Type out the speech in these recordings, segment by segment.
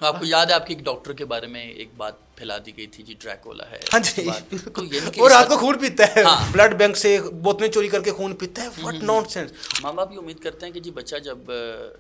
آپ کو یاد ہے آپ کے ایک ڈاکٹر کے بارے میں ایک بات پھیلا دی گئی تھی جی ڈریکولا ہے. ہاں جی تو یہ نہیں کہ وہ رات کو خون پیتا ہے, ہاں. بلڈ بینک سے بوتلیں چوری کر کے خون پیتا ہے. What naan sense. ماں باپ یہ امید کرتے ہیں کہ جی بچہ جب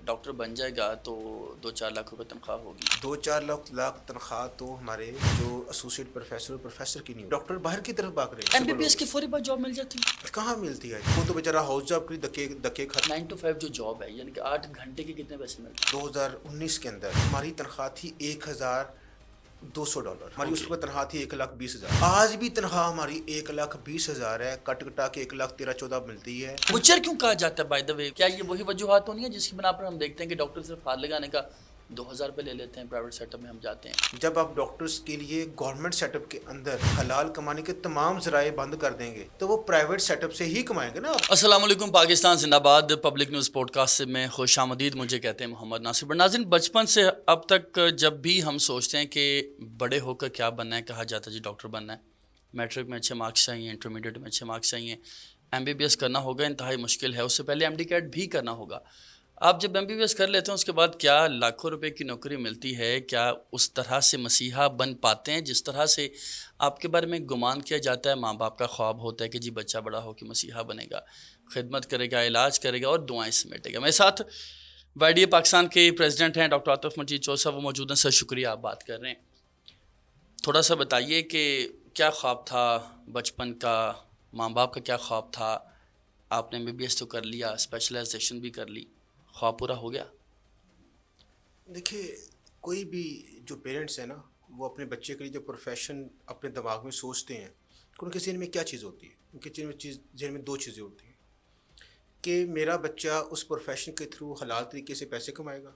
ڈاکٹر بن جائے گا تو 2-4 لاکھ روپے تنخواہ ہوگی. 2-4 لاکھ تنخواہ تو ہمارے جو ایسوسیٹ پروفیسر کی نہیں, ڈاکٹر باہر کی طرف بھاگ رہے ہیں. MBBS کی فوری بات جاب مل جاتی کہاں ملتی ہے, وہ تو بیچارہ ہاؤس جاب کے لیے دکے کھاتا. 9 to 5 جو جاب ہے یعنی کہ 8 گھنٹے کے کتنے پیسے ملتے ہیں؟ 2019 کے اندر ہماری تنخواہ تھی $1,200. ہماری اس وقت تنخواہ تھی 1,20,000. آج بھی تنخواہ ہماری 1,20,000 ہے, کٹ کٹا کے 1,13-14 ملتی ہے. بچر کیوں کہا جاتا ہے بائی دا وے؟ کیا یہ وہی وجوہات ہونی ہے جس کی بنا پر ہم دیکھتے ہیں کہ ڈاکٹر صرف ہاتھ لگانے کا 2,000 روپے لے لیتے ہیں, پرائیویٹ سیٹ اپ میں ہم جاتے ہیں. جب آپ ڈاکٹرز کے لیے گورنمنٹ سیٹ اپ کے اندر حلال کمانے کے تمام ذرائع بند کر دیں گے تو وہ پرائیویٹ سیٹ اپ سے ہی کمائیں گے نا. السلام علیکم, پاکستان زندہ باد. پبلک نیوز پوڈ کاسٹ میں خوش آمدید. مجھے کہتے ہیں محمد ناصر. ناظرین, بچپن سے اب تک جب بھی ہم سوچتے ہیں کہ بڑے ہو کر کیا بننا ہے, کہا جاتا ہے جی ڈاکٹر بننا ہے, میٹرک میں اچھے مارکس چاہیے, انٹرمیڈیٹ میں اچھے مارکس چاہیے, MBBS کرنا ہوگا, انتہائی مشکل ہے, اس سے پہلے MD کیٹ بھی کرنا ہوگا. آپ جب MBBS کر لیتے ہیں اس کے بعد کیا لاکھوں روپے کی نوکری ملتی ہے؟ کیا اس طرح سے مسیحا بن پاتے ہیں جس طرح سے آپ کے بارے میں گمان کیا جاتا ہے؟ ماں باپ کا خواب ہوتا ہے کہ جی بچہ بڑا ہو کے مسیحا بنے گا, خدمت کرے گا, علاج کرے گا اور دعائیں سمیٹے گا. میرے ساتھ YDA پاکستان کے پریزیڈنٹ ہیں ڈاکٹر عاطف مجید چودھری صاحب, وہ موجود ہیں. سر شکریہ, آپ بات کر رہے ہیں. تھوڑا سا بتائیے کہ کیا خواب تھا بچپن کا, ماں باپ کا کیا خواب تھا؟ آپ نے MBBS تو کر لیا, اسپیشلائزیشن بھی کر لی, خواب پورا ہو گیا؟ دیکھیے, کوئی بھی جو پیرنٹس ہیں نا, وہ اپنے بچے کے لیے جو پروفیشن اپنے دماغ میں سوچتے ہیں کہ ان کے ذہن میں کیا چیز ہوتی ہے. ان کے ذہن میں 2 چیزیں ہوتی ہیں کہ میرا بچہ اس پروفیشن کے تھرو حلال طریقے سے پیسے کمائے گا,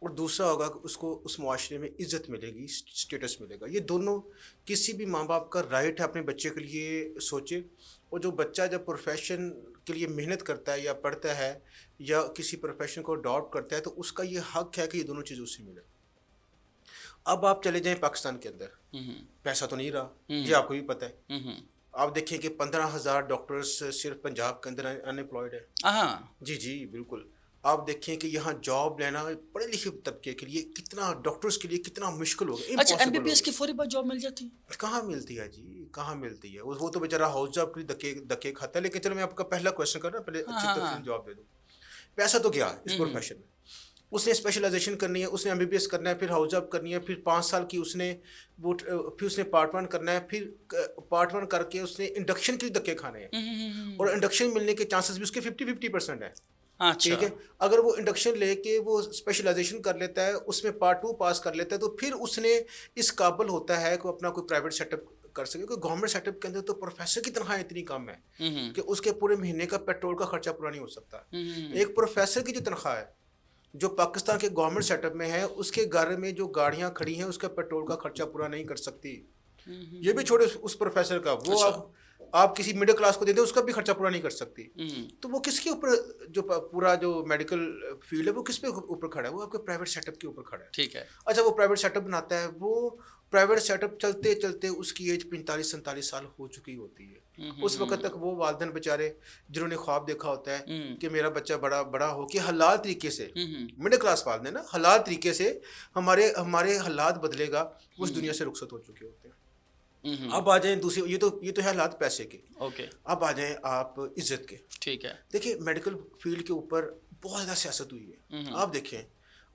اور دوسرا ہوگا کہ اس کو اس معاشرے میں عزت ملے گی, اسٹیٹس ملے گا. یہ دونوں کسی بھی ماں باپ کا رائٹ ہے اپنے بچے کے لیے سوچے. اور جو بچہ جب پروفیشن کے لیے محنت کرتا ہے یا پڑھتا ہے یا کسی پروفیشن کو اڈاپٹ کرتا ہے تو اس کا یہ حق ہے کہ یہ دونوں چیزیں اس سے ملے. اب آپ چلے جائیں پاکستان کے اندر, پیسہ تو نہیں رہا, یہ آپ کو بھی پتہ ہے. آپ دیکھیں کہ 15,000 ڈاکٹرز صرف پنجاب کے اندر ان امپلائڈ ہیں. جی بالکل. آپ دیکھیں کہ یہاں جاب لینا پڑھے لکھے طبقے کے لیے کتنا, ڈاکٹرز کے لیے کتنا مشکل ہوگا. اچھا, MBBS کی فوری بات جاب مل جاتی ہے؟ کہاں ملتی ہے جی, کہاں ملتی ہے. وہ تو بیچارہ ہاؤس جاب کے لیے دکے کھاتا ہے. لیکن چلو میں آپ کا پہلا کویشچن کرنا, پہلے اچھی تفصیل جواب دے دوں. پیسہ تو گیا اس پروفیشن میں, اس نے اسپیشلائزیشن کرنی ہے, اس نے MBBS کرنا ہے, پھر ہاؤس جاب کرنی ہے, پھر 5 سال کی اس نے وہ, پھر اس نے پارٹ 1 کرنا ہے, پھر پارٹ 1 کر کے اس نے انڈکشن کے لیے دکے کھانے ہیں, اور انڈکشن ملنے کے چانسز بھی اس کے 50% ہیں. ٹھیک ہے, اگر وہ انڈکشن لے کے وہ اسپیشلائزیشن کر لیتا ہے, اس میں پارٹ 2 پاس کر لیتا ہے, تو پھر اس نے اس قابل ہوتا ہے کہ اپنا کوئی پرائیویٹ سیٹ اپ کر سکے. کیونکہ گورنمنٹ سیٹ اپ کے اندر تو پروفیسر کی تنخواہ اتنی کم ہے کہ اس کے پورے مہینے کا پیٹرول کا خرچہ پورا نہیں ہو سکتا. ایک پروفیسر کی جو تنخواہ ہے جو پاکستان کے گورنمنٹ سیٹ اپ میں ہے, اس کے گھر میں جو گاڑیاں کھڑی ہیں اس کا پیٹرول کا خرچہ پورا نہیں کر سکتی. یہ بھی چھوڑے اس پروفیسر کا, وہ آپ کسی مڈل کلاس کو دے دیں اس کا بھی خرچہ پورا نہیں کر سکتی. تو وہ کس کے اوپر, جو پورا جو میڈیکل فیلڈ ہے وہ کس پہ اوپر کھڑا ہے؟ وہ آپ کے پرائیویٹ سیٹ اپ کے اوپر کھڑا ہے. ٹھیک ہے. اچھا, وہ پرائیویٹ سیٹ اپ بناتا ہے, وہ پرائیوٹ سیٹ اپ چلتے چلتے اس کی ایج 45-47 سال ہو چکی ہوتی ہے. اس وقت تک وہ والدین بیچارے جنہوں نے خواب دیکھا ہوتا ہے کہ میرا بچہ بڑا ہو کے حلال طریقے سے, مڈل کلاس والدین نا, حلال طریقے سے ہمارے حالات بدلے گا, وہ اس دنیا سے رخصت ہو چکے ہوتے ہیں. اب آ جائیں دوسری, یہ تو ہے حالات پیسے کے. اب آ جائیں آپ عزت کے. ٹھیک ہے. دیکھیں, میڈیکل فیلڈ کے اوپر بہت زیادہ سیاست ہوئی ہے.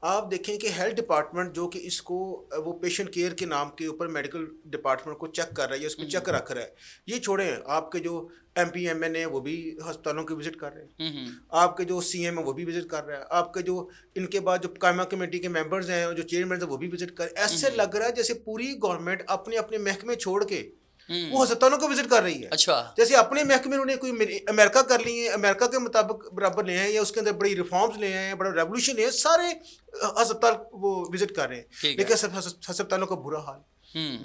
آپ دیکھیں کہ ہیلتھ ڈپارٹمنٹ جو کہ اس کو وہ پیشنٹ کیئر کے نام کے اوپر میڈیکل ڈپارٹمنٹ کو چیک کر رہا ہے یا اس پہ چیک رکھ رہا ہے. یہ چھوڑیں, آپ کے جو MP MN ہیں وہ بھی ہسپتالوں کی وزٹ کر رہے ہیں, آپ کے جو CM ہیں وہ بھی وزٹ کر رہے ہیں, آپ کے جو ان کے بعد جو قائمہ کمیٹی کے ممبرز ہیں, جو چیئرمین ہیں وہ بھی وزٹ کر رہے ہیں. ایسے لگ رہا ہے جیسے پوری گورنمنٹ اپنے اپنے محکمے چھوڑ کے وہ ہسپتالوں کو وزٹ کر رہی ہے. جیسے اپنے محکمے انہوں نے کوئی امریکہ کر لی ہیں, امریکہ کے مطابق برابر لے ہیں, یا اس کے اندر بڑی ریفارمز لے ہیں, بڑا ریولیوشن لے ہیں, سارے ہسپتال وہ وزٹ کر رہے ہیں. لیکن ہسپتالوں کا برا حال,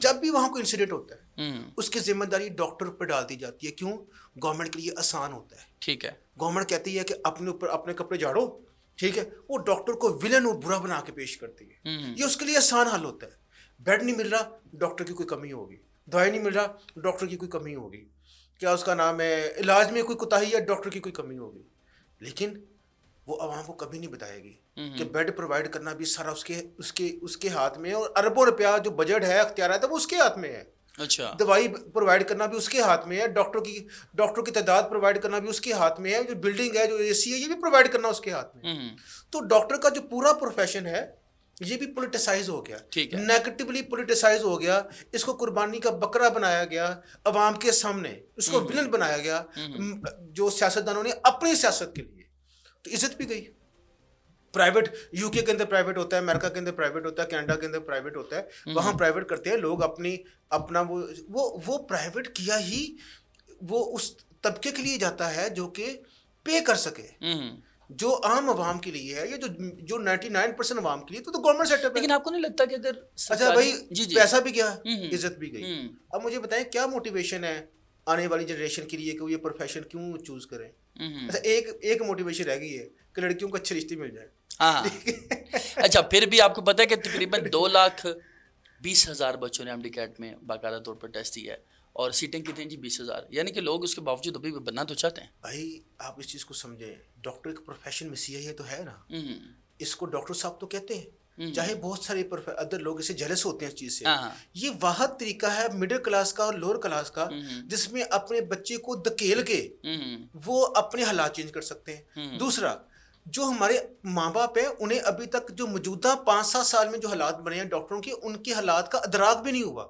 جب بھی وہاں کوئی انسیڈنٹ ہوتا ہے اس کی ذمہ داری ڈاکٹر پر ڈال دی جاتی ہے. کیوں؟ گورنمنٹ کے لیے آسان ہوتا ہے. ٹھیک ہے. گورنمنٹ کہتی ہے کہ اپنے اوپر اپنے کپڑے جھاڑو, ٹھیک ہے, وہ ڈاکٹر کو ولن اور برا بنا کے پیش کرتی ہے. یہ اس کے لیے آسان حل ہوتا ہے. بیڈ نہیں مل رہا, ڈاکٹر کی کوئی کمی ہوگی. دوائی نہیں مل رہا, ڈاکٹر کی کوئی کمی ہوگی. کیا اس کا نام ہے, علاج میں کوئی کوتاہی ہے, ڈاکٹر کی کوئی کمی ہوگی. لیکن وہ عوام کو کبھی نہیں بتائے گی کہ بیڈ پرووائڈ کرنا بھی سارا اس کے ہاتھ میں ہے، اور اربوں روپیہ جو بجٹ ہے، اختیارات ہے، وہ اس کے ہاتھ میں ہے. اچھا. دوائی پرووائڈ کرنا بھی اس کے ہاتھ میں ہے، ڈاکٹر کی تعداد پرووائڈ کرنا بھی اس کے ہاتھ میں ہے، جو بلڈنگ ہے، جو اے سی ہے، یہ بھی پرووائڈ کرنا اس کے ہاتھ میں ہے. تو ڈاکٹر کا جو پورا پروفیشن ہے یہ بھی پولیٹیسائز ہو گیا، نیگیٹیولی پولیٹیسائز ہو گیا. اس کو قربانی کا بکرا بنایا گیا عوام کے سامنے، اس کو ولن بنایا گیا جو سیاستدانوں نے اپنی سیاست کے لیے. تو عزت بھی گئی. پرائیویٹ یو کے اندر پرائیویٹ ہوتا ہے، امریکہ کے اندر پرائیویٹ ہوتا ہے، کینیڈا کے اندر پرائیویٹ ہوتا ہے، وہاں پرائیویٹ کرتے ہیں لوگ اپنا وہ پرائیویٹ کیا ہی وہ اس طبقے کے لیے جاتا ہے جو کہ پے کر سکے، جو عام عوام کے لیے ہے، یا جو 99% عوام کے لیے. تو گورنمنٹ سیٹ اپ ہے. لیکن آپ کو نہیں لگتا کہ اگر اچھا بھائی پیسہ بھی گیا، عزت بھی گئی. اب مجھے بتائیں کیا موٹیویشن ہے آنے والی جنریشن کے لیے کہ وہ یہ پروفیشن کیوں چوز کریں؟ اچھا ایک موٹیویشن رہ گئی ہے کہ لڑکیوں کو اچھے رشتے مل جائیں. اچھا پھر بھی آپ کو پتا ہے کہ تقریباً 2,20,000 بچوں نے ایم ڈی کیٹ میں باقاعدہ طور پر ٹیسٹ دیا ہے، اور سیٹیں کتنی جی 20,000، یعنی کہ لوگ اس کے باوجود ابھی بھی بننا تو چاہتے ہیں. بھائی آپ اس چیز کو سمجھیں، ڈاکٹر ایک پروفیشن میں سی تو ہے نا، اس کو ڈاکٹر صاحب تو کہتے ہیں، چاہے بہت سارے ادر لوگ اسے جیلس ہوتے ہیں اس چیز سے. یہ واحد طریقہ ہے مڈل کلاس کا اور لوور کلاس کا جس میں اپنے بچے کو دھکیل کے وہ اپنے حالات چینج کر سکتے ہیں. دوسرا، جو ہمارے ماں باپ ہیں انہیں ابھی تک جو موجودہ 5-7 سال میں جو حالات بنے ہیں ڈاکٹروں کے، ان کے حالات کا ادراک بھی نہیں ہوا.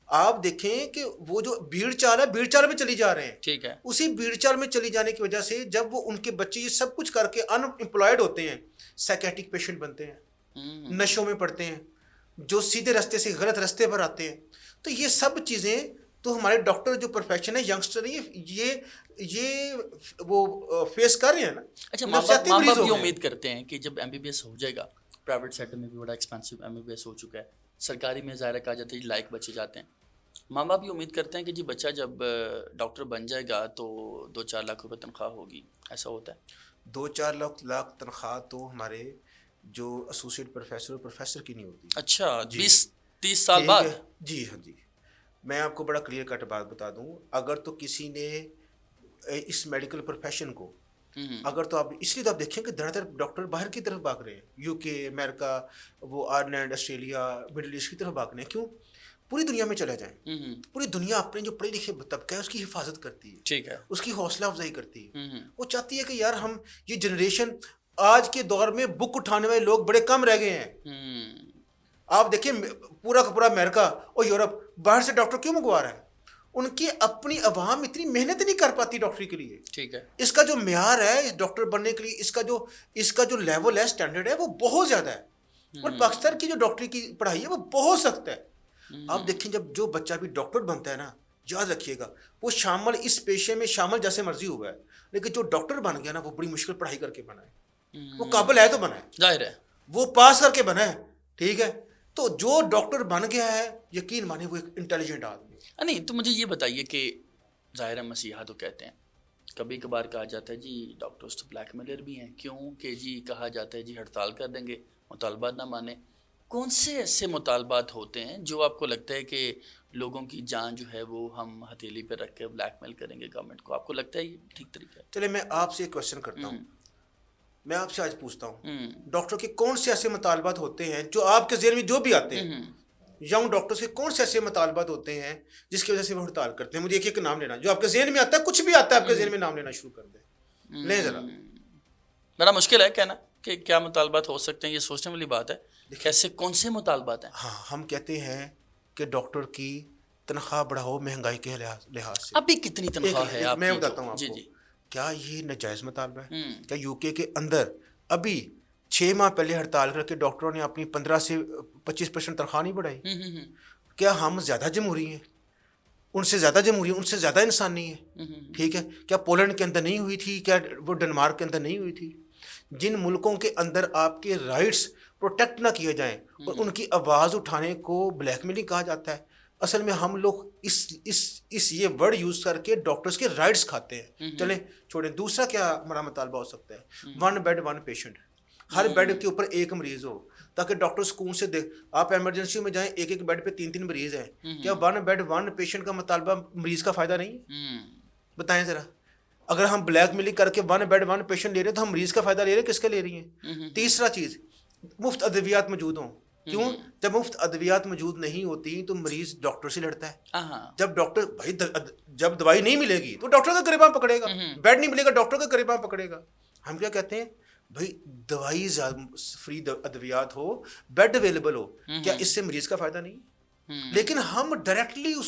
آپ دیکھیں کہ وہ جو بھیڑ چال ہے، بھیڑ چال میں چلی جا رہے ہیں. ٹھیک ہے. اسی بھیڑ چال میں چلی جانے کی وجہ سے جب وہ ان کے بچے یہ سب کچھ کر کے ان امپلائڈ ہوتے ہیں، سائیکیٹرک پیشنٹ بنتے ہیں، نشوں میں پڑتے ہیں، جو سیدھے راستے سے غلط راستے پر آتے ہیں. تو یہ سب چیزیں تو ہمارے ڈاکٹر جو پروفیشن ہے ینگسٹر یہ وہ فیس کر رہے ہیں نا. اچھا ماں باپ یہ امید کرتے ہیں کہ جب ایم بی بی ایس ہو جائے گا، پرائیویٹ سیکٹر میں بھی بڑا expensive M B B S ہو چکا ہے، سرکاری میں ظاہر کہا جاتا ہے جی لائق بچے جاتے ہیں. ماں باپ یہ امید کرتے ہیں کہ جی بچہ جب ڈاکٹر بن جائے گا تو 2-4 لاکھ روپے تنخواہ ہوگی. ایسا ہوتا ہے؟ 2-4 لاکھ تنخواہ تو ہمارے جو ایسوسیٹ پروفیسر کی نہیں ہوتی. اچھا 20-30 سال بعد؟ جی ہاں جی. میں آپ کو بڑا کلیئر کٹ بات بتا دوں، اگر تو کسی نے اس میڈیکل پروفیشن کو اگر تو آپ اس لیے تو آپ دیکھیں کہ زیادہ تر ڈاکٹر باہر کی طرف بھاگ رہے ہیں، یو کے، امریکہ، وہ آئرلینڈ، آسٹریلیا، مڈل ایسٹ کی طرف بھاگ رہے ہیں. کیوں؟ پوری دنیا میں چلے جائیں، پوری دنیا اپنے جو پڑھے لکھے طبقہ ہے اس کی حفاظت کرتی ہے، ٹھیک ہے، اس کی حوصلہ افزائی کرتی ہے. وہ چاہتی ہے کہ یار ہم یہ جنریشن آج کے دور میں بک اٹھانے والے لوگ بڑے کم رہ گئے ہیں. آپ دیکھیں پورا کا پورا امریکہ اور یورپ باہر سے ڈاکٹر کیوں منگوا رہا ہے؟ ان کی اپنی عوام اتنی محنت نہیں کر پاتی ڈاکٹری کے لیے. ٹھیک ہے. اس کا جو معیار ہے اس ڈاکٹر بننے کے لیے، اس کا جو لیول ہے، اسٹینڈرڈ ہے، وہ بہت زیادہ ہے. اور پاکستان کی جو ڈاکٹری کی پڑھائی ہے وہ بہت سخت ہے. آپ دیکھیں جب جو بچہ بھی ڈاکٹر بنتا ہے نا، یاد رکھیے گا وہ شامل اس پیشے میں شامل جیسے مرضی ہوا ہے، لیکن جو ڈاکٹر بن گیا نا وہ بڑی مشکل پڑھائی کر کے بنا ہے. وہ قابل ہے تو بنا ہے، ظاہر ہے، وہ پاس کر کے بنا ہے. ٹھیک ہے. تو جو ڈاکٹر بن گیا ہے یقین مانے وہ ایک انٹیلیجنٹ آدمی ہے. نہیں تو مجھے یہ بتائیے کہ ظاہر مسیحا تو کہتے ہیں، کبھی کبھار کہا جاتا ہے جی ڈاکٹرز تو بلیک میلر بھی ہیں. کیوں کہ جی کہا جاتا ہے جی ہڑتال کر دیں گے، مطالبات نہ مانیں. کون سے ایسے مطالبات ہوتے ہیں جو آپ کو لگتا ہے کہ لوگوں کی جان جو ہے وہ ہم ہتھیلی پہ رکھ کے بلیک میل کریں گے گورنمنٹ کو؟ آپ کو لگتا ہے یہ ٹھیک طریقہ ہے؟ چلے میں آپ سے ایک کوشچن کرتا ہوں، میں آپ سے آج پوچھتا ہوں ڈاکٹر کے کون سے ایسے مطالبات ہوتے ہیں جو آپ کے ذہن میں جو بھی آتے ہیں، ینگ ڈاکٹرز کے کون سے ایسے مطالبات ہوتے ہیں جس کی وجہ سے وہ ہڑتال کرتے ہیں؟ مجھے ایک نام لینا جو آپ کے ذہن میں آتا ہے، کچھ بھی آتا ہے آپ کے ذہن میں نام لینا شروع کر دیں. لیں ذرا. بڑا مشکل ہے کہنا کہ کیا مطالبات ہو سکتے ہیں، یہ سوچنے والی بات ہے. کیسے کون سے مطالبات ہیں؟ ہاں ہم کہتے ہیں کہ ڈاکٹر کی تنخواہ بڑھاؤ مہنگائی کے لحاظ سے. ابھی کتنی تنخواہ ہے آپ کی؟ میں بتاتا ہوں آپ کو. کیا یہ ناجائز مطالبہ ہے؟ کیا یو کے اندر ابھی 6 ماہ پہلے ہڑتال کر کے ڈاکٹروں نے اپنی 15 سے 25% تنخواہ نہیں بڑھائی؟ کیا ہم زیادہ جمہوری ہیں؟ ان سے زیادہ جمہوری ہیں، ان سے زیادہ انسانی ہیں؟ ٹھیک ہے. کیا پولینڈ کے اندر نہیں ہوئی تھی؟ کیا وہ ڈنمارک کے اندر نہیں ہوئی تھی؟ جن ملکوں کے اندر آپ کے رائٹس پروٹیکٹ نہ کیے جائیں اور ان کی آواز اٹھانے کو بلیک میلنگ کہا جاتا ہے، اصل میں ہم لوگ اس یہ ورڈ یوز کر کے ڈاکٹرز کے رائٹس کھاتے ہیں. چلیں چھوڑیں. دوسرا کیا ہمارا مطالبہ ہو سکتا ہے؟ 1 بیڈ 1 پیشنٹ. ہر بیڈ کے اوپر ایک مریض ہو تاکہ ڈاکٹر سکون سے دیکھ. آپ ایمرجنسی میں جائیں، ایک بیڈ پہ 3 مریض ہیں. کیا 1 بیڈ 1 پیشنٹ کا مطالبہ مریض کا فائدہ نہیں ہے؟ بتائیں ذرا. اگر ہم بلیک میلنگ کر کے 1 بیڈ 1 پیشنٹ لے رہے ہیں تو ہم مریض کا فائدہ لے رہے ہیں، کس کا لے رہی ہیں؟ تیسرا چیز، مفت ادویات موجود ہوں. کیوں؟ جب مفت ادویات موجود نہیں ہوتی تو مریض ڈاکٹر سے لڑتا ہے. جب ڈاکٹر بھائی جب دوائی نہیں ملے گی تو ڈاکٹر کا گریباں پکڑے گا، بیڈ نہیں ملے گا ڈاکٹر کا گریباں پکڑے گا. ہم کیا کہتے ہیں بھائی دوائی فری ادویات ہو، بیڈ اویلیبل ہو، کیا اس سے مریض کا فائدہ نہیں؟ لیکن ہم ڈائریکٹلی اس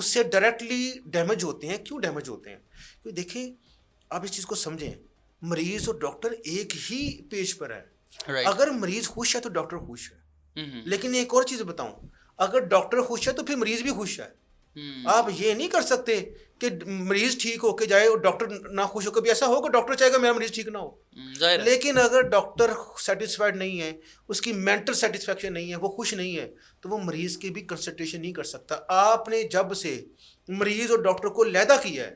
سے ڈائریکٹلی ڈیمیج ہوتے ہیں. کیوں ڈیمیج ہوتے ہیں؟ کیونکہ دیکھیں آپ اس چیز کو سمجھیں، مریض اور ڈاکٹر ایک ہی پیج پر ہے. اگر مریض خوش ہے تو ڈاکٹر خوش ہے. لیکن ایک اور چیز بتاؤں، اگر ڈاکٹر خوش ہے تو پھر مریض بھی خوش ہے. آپ یہ نہیں کر سکتے کہ مریض ٹھیک ہو کے جائے اور ڈاکٹر نہ خوش ہو. کبھی ایسا ہوگا ڈاکٹر چاہے گا میرا مریض ٹھیک نہ ہو. لیکن اگر ڈاکٹر سیٹسفائڈ نہیں ہے، اس کی مینٹل سیٹسفیکشن نہیں ہے، وہ خوش نہیں ہے، تو وہ مریض کی بھی کنسنٹریشن نہیں کر سکتا. آپ نے جب سے مریض اور ڈاکٹر کو علیحدہ کیا ہے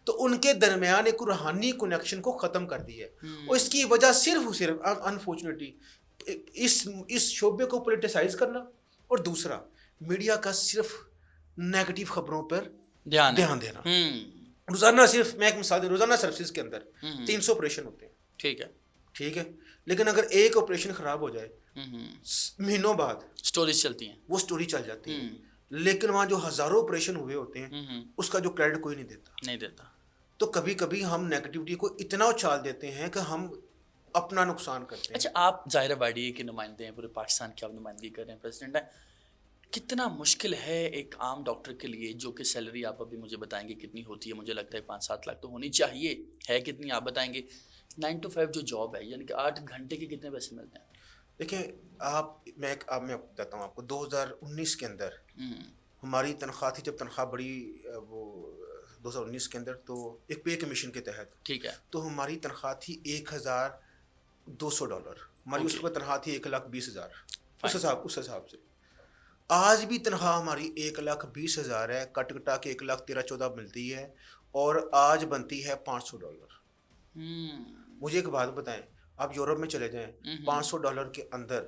تو ان کے درمیان ایک روحانی کنیکشن کو ختم کر دیا ہے. اور اس کی وجہ صرف انفارچونیٹلی اس شعبے کو پولیٹیسائز کرنا، اور دوسرا میڈیا کا صرف نیگیٹو خبروں پر دھیان دینا. روزانہ صرف میں ایک مثال دوں، روزانہ سروسز کے اندر 300 آپریشن ہوتے ہیں. ٹھیک ہے، لیکن اگر ایک آپریشن خراب ہو جائے مہینوں بعد سٹوریز چلتی ہیں، وہ سٹوری چل جاتی ہے. لیکن وہاں جو ہزاروں آپریشن ہوئے ہوتے ہیں اس کا جو کریڈٹ کوئی نہیں دیتا. تو کبھی کبھی ہم نیگیٹیوٹی کو اتنا اچھال دیتے ہیں کہ ہم اپنا نقصان کرتے ہیں. اچھا، آپ ظاہر وائی کے نمائندے ہیں، پورے پاکستان کی آپ نمائندگی کر رہے ہیں، پریزیڈنٹ ہیں. کتنا مشکل ہے ایک عام ڈاکٹر کے لیے، جو کہ سیلری آپ ابھی مجھے بتائیں گے کتنی ہوتی ہے؟ مجھے لگتا ہے 5-7 لاکھ تو ہونی چاہیے، ہے کتنی آپ بتائیں گے؟ 9 to 5 جو جاب ہے، یعنی کہ 8 گھنٹے کے کتنے پیسے ملتے ہیں؟ دیکھیں میں بتاتا ہوں آپ کو. 2019 کے اندر ہماری تنخواہ تھی، جب تنخواہ بڑی وہ 2019 کے اندر، تو ایک پے کمیشن کے تحت، ٹھیک ہے، تو ہماری تنخواہ تھی $1,200. ہماری اس وقت تنخواہ تھی 1,20,000. اس حساب سے آج بھی تنخواہ ہماری 1,20,000 ہے. کٹ کٹا کے 1,13,14 ملتی ہے، اور آج بنتی ہے $500. مجھے ایک بات بتائیں، آپ یورپ میں چلے جائیں، $500 کے اندر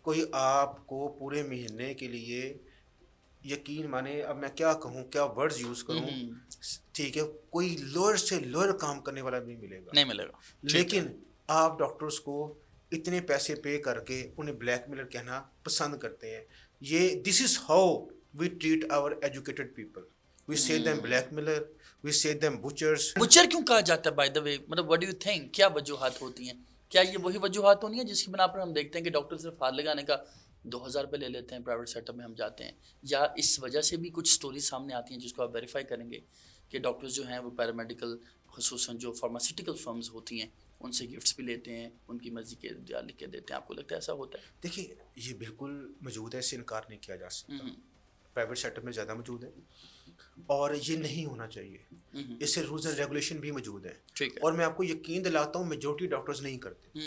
کوئی آپ کو پورے مہینے کے لیے، یقین مانے اب میں کیا کہوں، کیا ورڈز یوز کروں، ٹھیک ہے، کوئی لوئر سے لوئر کام کرنے والا نہیں ملے گا. لیکن آپ ڈاکٹرز کو اتنے پیسے پے کر کے انہیں بلیک میلر کہنا پسند کرتے ہیں. یہ this is how we treat our educated people. We say them black mailer, we say them بچرز. Butcher کیوں کہا جاتا ہے بائی دا وے؟ مطلب واٹ ڈو یو تھنک، کیا وجوہات ہوتی ہیں؟ کیا یہ وہی وجوہات ہونی ہے جس کی بنا پر ہم دیکھتے ہیں کہ ڈاکٹر صرف ہاتھ لگانے کا 2,000 روپے لے لیتے ہیں، پرائیویٹ سیٹ اپ میں ہم جاتے ہیں؟ یا اس وجہ سے بھی کچھ سٹوریز سامنے آتی ہیں جس کو آپ ویریفائی کریں گے کہ ڈاکٹرز جو ہیں وہ پیرامیڈیکل، خصوصاً جو فارماسیوٹیکل فرمز ہوتی ہیں، ان سے گفٹس بھی لیتے ہیں، ان کی مرضی کے لکھ کے دیتے ہیں؟ آپ کو لگتا ہے ایسا ہوتا ہے؟ دیکھیے یہ بالکل موجود ہے، اس سے انکار نہیں کیا جا سکتا. پرائیویٹ سیٹ اپ میں زیادہ موجود ہے، اور یہ نہیں ہونا چاہیے. اس سے رولز اینڈ ریگولیشن بھی موجود ہیں، اور میں آپ کو یقین دلاتا ہوں میجورٹی ڈاکٹرز نہیں کرتے.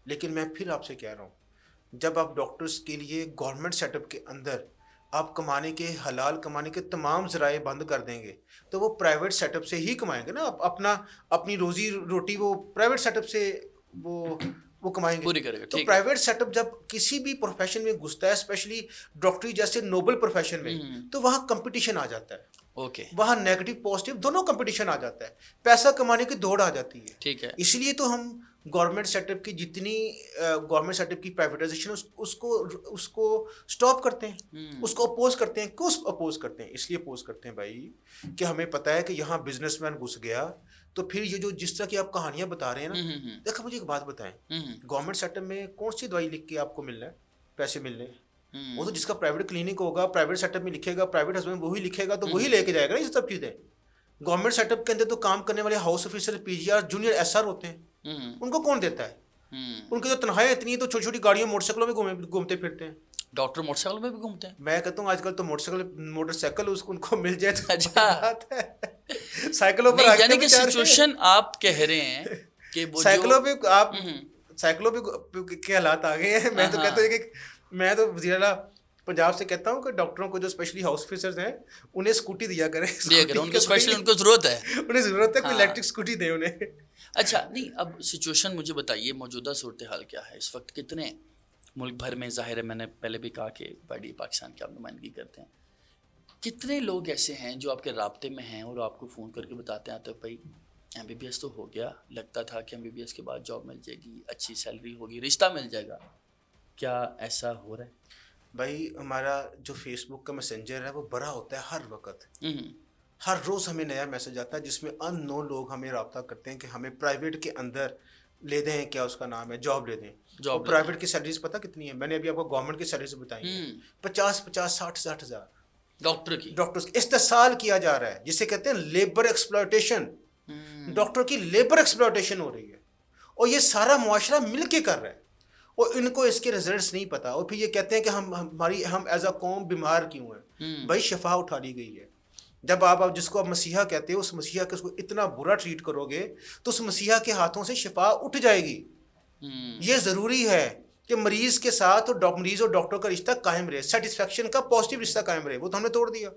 لیکن میں پھر آپ سے کہہ رہا ہوں، جب آپ ڈاکٹرز کے لیے گورنمنٹ سیٹ اپ کے اندر آپ کمانے کے، حلال کمانے کے تمام ذرائع بند کر دیں گے تو وہ پرائیویٹ سیٹ اپ سے ہی کمائیں گے نا. اپنی روزی روٹی وہ پرائیویٹ سیٹ اپ سے وہ کمائیں گے. تو پرائیویٹ سیٹ اپ جب کسی بھی پروفیشن میں گھستا ہے، اسپیشلی ڈاکٹری جیسے نوبل پروفیشن میں، تو وہاں کمپٹیشن آ جاتا ہے. وہاں نیگیٹو پازیٹیو دونوں کمپٹیشن آ جاتا ہے، پیسہ کمانے کی دوڑ آ جاتی ہے. ٹھیک ہے، اس لیے تو ہم گورنمنٹ سیٹ اپ کی جتنی گورنمنٹ سیٹ اپ کی پرائیویٹائزیشن اس کو اسٹاپ کرتے ہیں، اس کو اپوز کرتے ہیں. کیوں اپوز کرتے ہیں؟ اس لیے اپوز کرتے ہیں بھائی کہ ہمیں پتہ ہے کہ یہاں بزنس مین گھس گیا، تو پھر یہ جو جس طرح کی آپ کہانیاں بتا رہے ہیں نا، دیکھو مجھے ایک بات بتائیں، گورنمنٹ سیٹ اپ میں کون سی دوائی لکھ کے آپ کو ملنا ہے، پیسے ملنے ہیں؟ وہ تو جس کا پرائیویٹ کلینک ہوگا، پرائیویٹ سیٹ اپ میں لکھے گا، پرائیویٹ ہسبینڈ وہی لکھے گا، تو وہی لے کے جائے گا نا یہ سب چیزیں. گورنمنٹ سیٹ اپ کے اندر تو کام کرنے والے house officer, P G R, junior S R ہوتے ہیں، ان کو کون دیتا ہے؟ ان کی جو تنخواہیں اتنی ہیں تو چھوٹی چھوٹی گاڑیوں موٹر سائیکلوں میں گھومتے پھرتے ہیں. ڈاکٹر موٹر سائیکل میں بھی گھومتے ہیں؟ میں کہتا ہوں آج کل تو موٹر سائیکل ان کو مل جائے تو اچھا بات ہے. سائیکلوں پر یعنی کہ سچویشن آپ کہہ رہے ہیں کہ سائیکلوں پہ آپ سائیکلوں پہ کے حالات آ گئے ہیں. میں تو کہتا ہوں کہ میں تو وزیر اعلیٰ پنجاب سے کہتا ہوں کہ ڈاکٹروں کو جو اسپیشلی ہاؤس آفیسرز ہیں انہیں اسکوٹی دیا کریں، ان کو اسپیشلی ان کو ضرورت ہے، انہیں ضرورت ہے کوئی الیکٹرک اسکوٹی دیں انہیں. اچھا نہیں، اب سچویشن مجھے بتائیے، موجودہ صورتحال کیا ہے اس وقت؟ کتنے ملک بھر میں، ظاہر ہے میں نے پہلے بھی کہا کہ بڑی پاکستان کی آپ نمائندگی کرتے ہیں، کتنے لوگ ایسے ہیں جو آپ کے رابطے میں ہیں اور آپ کو فون کر کے بتاتے ہیں تو بھائی MBBS تو ہو گیا, لگتا تھا کہ MBBS کے بعد جاب مل جائے گی, اچھی سیلری ہوگی, رشتہ مل جائے گا, کیا ایسا ہو رہا ہے؟ بھائی ہمارا جو فیس بک کا میسنجر ہے وہ بڑا ہوتا ہے ہر وقت, ہر روز ہمیں نیا میسج آتا ہے جس میں ان نو لوگ ہمیں رابطہ کرتے ہیں کہ ہمیں پرائیویٹ کے اندر لے دیں, کیا اس کا نام ہے, جاب لے دیں. اور پرائیویٹ کی سیلریز پتہ کتنی ہے؟ میں نے ابھی آپ کو گورنمنٹ کی سیلریز بتائی ہیں, 50-60 ہزار ڈاکٹرز استحصال کیا جا رہا ہے, جسے کہتے ہیں لیبر ایکسپلائٹیشن. ڈاکٹر کی لیبر ایکسپلائٹیشن ہو رہی ہے اور یہ سارا معاشرہ مل کے کر رہا ہے اور ان کو اس کے ریزلٹس نہیں پتا, اور پھر یہ کہتے ہیں کہ ہم ایز اے قوم بیمار کیوں ہیں. بھائی شفا اٹھا لی گئی ہے. جب آپ جس کو آپ مسیحا کہتے ہو, اس مسیحا کے اس کو اتنا برا ٹریٹ کرو گے تو اس مسیحا کے ہاتھوں سے شفا اٹھ جائے گی. یہ ضروری ہے کہ مریض کے ساتھ مریض اور ڈاکٹر کا رشتہ قائم رہے, سیٹسفیکشن کا پازیٹیو رشتہ قائم رہے. وہ تو ہم نے توڑ دیا.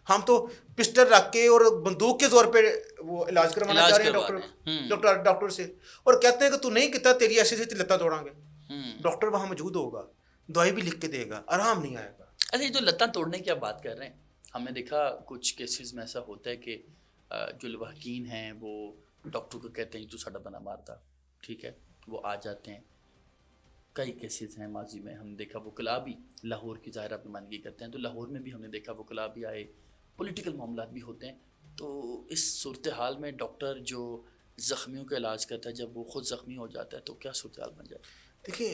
ہم تو پسٹل رکھ کے اور بندوق کے زور پہ وہ علاج کروانا چاہ رہے ہیں ڈاکٹر سے, اور کہتے ہیں کہ تو نہیں کہتا تیری ایسے سے لتاں توڑاں گے. ڈاکٹر وہاں موجود ہوگا, دوائی بھی لکھ کے دے گا, آرام نہیں آئے گا. اچھا, یہ جو لتاں توڑنے کی آپ بات کر رہے ہیں, ہم نے دیکھا کچھ کیسز میں ایسا ہوتا ہے کہ جو لواحقین ہیں وہ ڈاکٹر کو کہتے ہیں تو ساڈا بنا مارتا, ٹھیک ہے, وہ آ جاتے ہیں. کئی کیسز ہیں ماضی میں, ہم دیکھا وکلاء بھی لاہور کی ظاہرہ نمائندگی کرتے ہیں, تو لاہور میں بھی ہم نے دیکھا وکلاء بھی آئے, پولیٹیکل معاملات بھی ہوتے ہیں. تو اس صورتحال میں ڈاکٹر جو زخمیوں کا علاج کرتا ہے, جب وہ خود زخمی ہو جاتا ہے تو کیا صورتحال بن جاتی ہے؟ دیکھیں,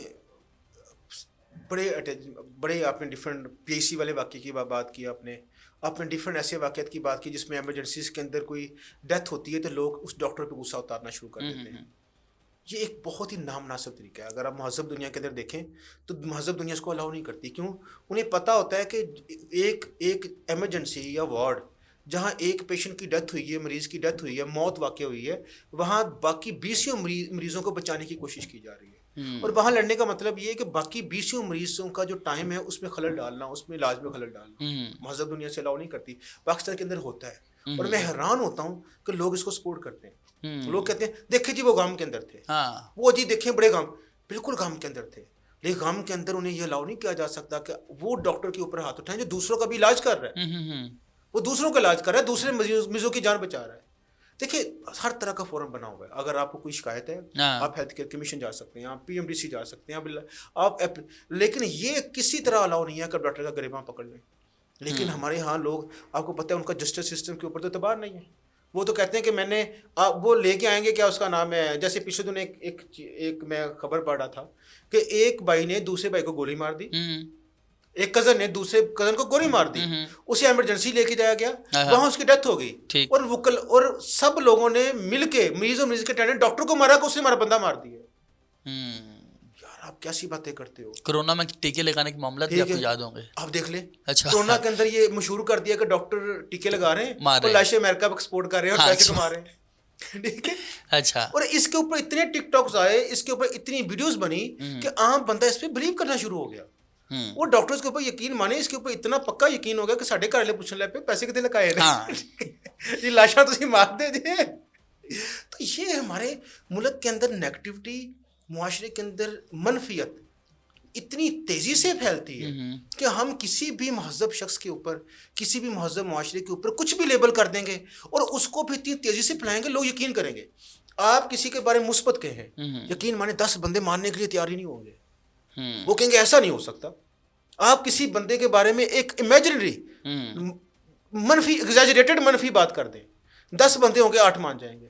بڑے آپ نے ڈفرینٹ PIC والے واقعے کی بات کی, آپ نے ڈفرینٹ ایسے واقعات کی بات کی جس میں ایمرجنسیز کے اندر کوئی ڈیتھ ہوتی ہے تو لوگ اس ڈاکٹر پہ غصہ اتارنا شروع کر دیتے ہیں. یہ ایک بہت ہی نامناسب طریقہ ہے. اگر آپ مہذب دنیا کے اندر دیکھیں تو مہذب دنیا اس کو الاؤ نہیں کرتی. کیوں؟ انہیں پتہ ہوتا ہے کہ ایک ایمرجنسی یا وارڈ جہاں ایک پیشنٹ کی ڈیتھ ہوئی ہے, مریض کی ڈیتھ ہوئی ہے, موت واقع ہوئی ہے, وہاں باقی 20 مریضوں کو بچانے کی کوشش کی جا رہی ہے. اور وہاں لڑنے کا مطلب یہ ہے کہ باقی 20 مریضوں کا جو ٹائم ہے اس میں خلل ڈالنا, اس میں علاج میں خلل ڈالنا. مہذب دنیا سے الاؤ نہیں کرتی. پاکستان کے اندر ہوتا ہے اور میں حیران ہوتا ہوں کہ لوگ اس کو سپورٹ کرتے ہیں. لوگ کہتے ہیں دیکھیں جی وہ گام کے اندر تھے, وہ جی دیکھیں بڑے گام, بالکل گام کے اندر تھے, لیکن گام کے اندر انہیں یہ الاؤ نہیں کیا جا سکتا کہ وہ ڈاکٹر کے اوپر ہاتھ اٹھائیں جو دوسروں کا بھی علاج کر رہا ہے. وہ دوسروں کا علاج کر رہا ہے, دوسرے مریضوں کی جان بچا رہا ہے. دیکھیں ہر طرح کا فورم بنا ہوا ہے. اگر آپ کو کوئی شکایت ہے آپ ہیلتھ کیئر کمیشن جا سکتے ہیں, آپ PMDC جا سکتے ہیں آپ, لیکن یہ کسی طرح الاؤ نہیں ہے کہ ڈاکٹر کا گریباں پکڑ لیں. لیکن ہمارے ہاں لوگ, آپ کو پتہ ہے ان کا جسٹس سسٹم کے اوپر تو اعتبار نہیں ہے. وہ تو کہتے ہیں کہ میں نے وہ لے کے آئیں گے, کیا اس کا نام ہے, جیسے پچھلے دن ایک میں خبر پڑھ رہا تھا کہ ایک بھائی نے دوسرے بھائی کو گولی مار دی, ایک کزن نے دوسرے کزن کو گولی مار دی, اسے ایمرجنسی لے کے جایا گیا, وہاں اس کی ڈیتھ ہو گئی. اور سب لوگوں نے مل کے مریض اور مریض کے ٹینڈر ڈاکٹر کو مارا کہ اس نے ہمارا بندہ مار دیا. یار آپ کیسی باتیں کرتے ہو. کرونا میں ٹیکے لگانے کے معاملات بھی آپ کو یاد ہوں گے, آپ دیکھ لیں. اچھا, کرونا کے اندر یہ مشہور کر دیا کہ ڈاکٹر ٹیکے لگا رہے ہیں اور لاشیں امریکہ کو ایکسپورٹ کر رہے ہیں اور پیسے کما رہے ہیں. ٹھیک ہے, اچھا. اور اس کے اوپر اتنے ٹک ٹاکس آئے, اس کے اوپر اتنی ویڈیوز بنی کہ عام بندہ اس پہ بلیو کرنا شروع ہو گیا. وہ ڈاکٹرز کے اوپر یقین مانے, اس کے اوپر اتنا پکا یقین ہو گیا کہ ساڈے گھر والے پوچھنے لگ پہ پیسے کتنے لگائے یہ لاشاں تو مار دے جی. تو یہ ہمارے ملک کے اندر نیگیٹیوٹی, معاشرے کے اندر منفیت اتنی تیزی سے پھیلتی ہے کہ ہم کسی بھی مہذب شخص کے اوپر, کسی بھی مہذب معاشرے کے اوپر کچھ بھی لیبل کر دیں گے اور اس کو بھی اتنی تیزی سے پھیلائیں گے, لوگ یقین کریں گے. آپ کسی کے بارے میں مثبت کہیں, یقین مانے 10 بندے ماننے کے لیے تیار ہی نہیں ہوں گے. وہ کہیں گے ایسا نہیں ہو سکتا. آپ کسی بندے کے بارے میں ایک امیجنری منفی ایگزیجریٹڈ منفی بات کر دیں, 10 بندے ہوں گے 8 مان جائیں گے.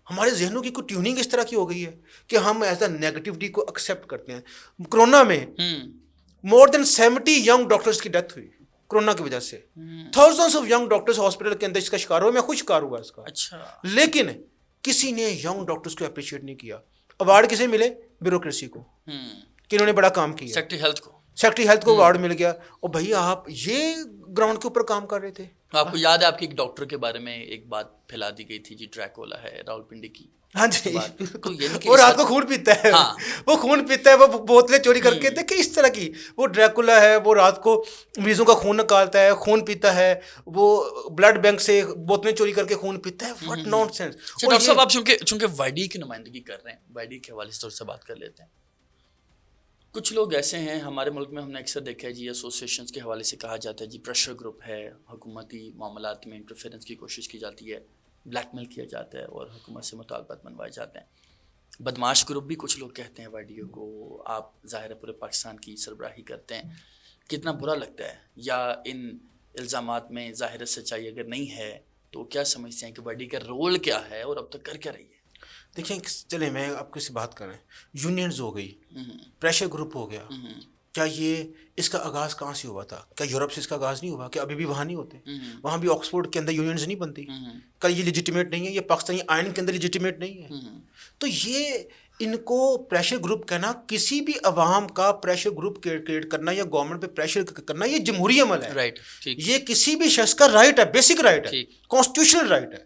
ہمارے ذہنوں کی کوئی ٹیوننگ اس طرح کی ہو گئی ہے کہ ہم ایز اے نیگیٹیوٹی کو ایکسیپٹ کرتے ہیں. کرونا میں more than 70 ینگ ڈاکٹرز کی ڈیتھ ہوئی کرونا کی وجہ سے. Thousands of young doctors hospital کے اندر اس کا شکار ہوئے. میں خود شکار ہوا اس کا. لیکن کسی نے ینگ ڈاکٹرز کو اپریشیٹ نہیں کیا. ایوارڈ کسے ملے؟ بیوروکریسی کو, کہ انہوں نے بڑا کام کیا. سیکٹری ہیلتھ کو ایوارڈ مل گیا. اور بھائی آپ یہ گراؤنڈ کے اوپر کام کر رہے تھے. آپ کو یاد ہے آپ کی ایک ڈاکٹر کے بارے میں ایک بات پھیلا دی گئی تھی جی, ڈریکولا ہے راولپنڈی کی. ہاں جی, وہ رات کو خون پیتا ہے, وہ خون پیتا ہے, وہ بوتلیں چوری کر کے, دیکھیں اس طرح کی. وہ ڈریکولا ہے, وہ رات کو مریضوں کا خون نکالتا ہے, خون پیتا ہے, وہ بلڈ بینک سے بوتلیں چوری کر کے خون پیتا ہے. What naan sense. ڈاکٹر صاحب آپ چونکہ YD کی نمائندگی کر رہے ہیں, YD کے حوالے سے تھوڑا سا بات کر لیتے ہیں. کچھ لوگ ایسے ہیں ہمارے ملک میں، ہم نے اکثر دیکھا ہے جی، ایسوسیشنز کے حوالے سے کہا جاتا ہے جی پریشر گروپ ہے، حکومتی معاملات میں انٹرفیرنس کی کوشش کی جاتی ہے، بلیک میل کیا جاتا ہے اور حکومت سے مطالبات منوائے جاتے ہیں. بدماش گروپ بھی کچھ لوگ کہتے ہیں وائیڈیو کو. آپ ظاہر ہے پورے پاکستان کی سربراہی کرتے ہیں، کتنا برا لگتا ہے؟ یا ان الزامات میں ظاہر سچائی اگر نہیں ہے تو کیا سمجھتے ہیں کہ وائیڈی کا رول کیا ہے اور اب تک کر کیا رہی ہے؟ دیکھیں چلیں میں آپ کو اس سے بات کریں. یونینز ہو گئی، پریشر گروپ ہو گیا، کیا یہ اس کا آغاز کہاں سے ہوا تھا؟ کیا یورپ سے اس کا آغاز نہیں ہوا؟ کہ ابھی بھی وہاں نہیں ہوتے؟ وہاں بھی آکسفورڈ کے اندر یونینز نہیں بنتی؟ کیا یہ لیجیٹیمیٹ نہیں ہے؟ یہ پاکستانی آئین کے اندر لیجیٹیمیٹ نہیں ہے؟ تو یہ ان کو پریشر گروپ کہنا، کسی بھی عوام کا پریشر گروپ کریٹ کرنا یا گورنمنٹ پہ پریشر کرنا، یہ جمہوری عمل ہے. رائٹ، یہ کسی بھی شخص کا رائٹ ہے، بیسک رائٹ ہے، کانسٹیٹیوشنل رائٹ ہے.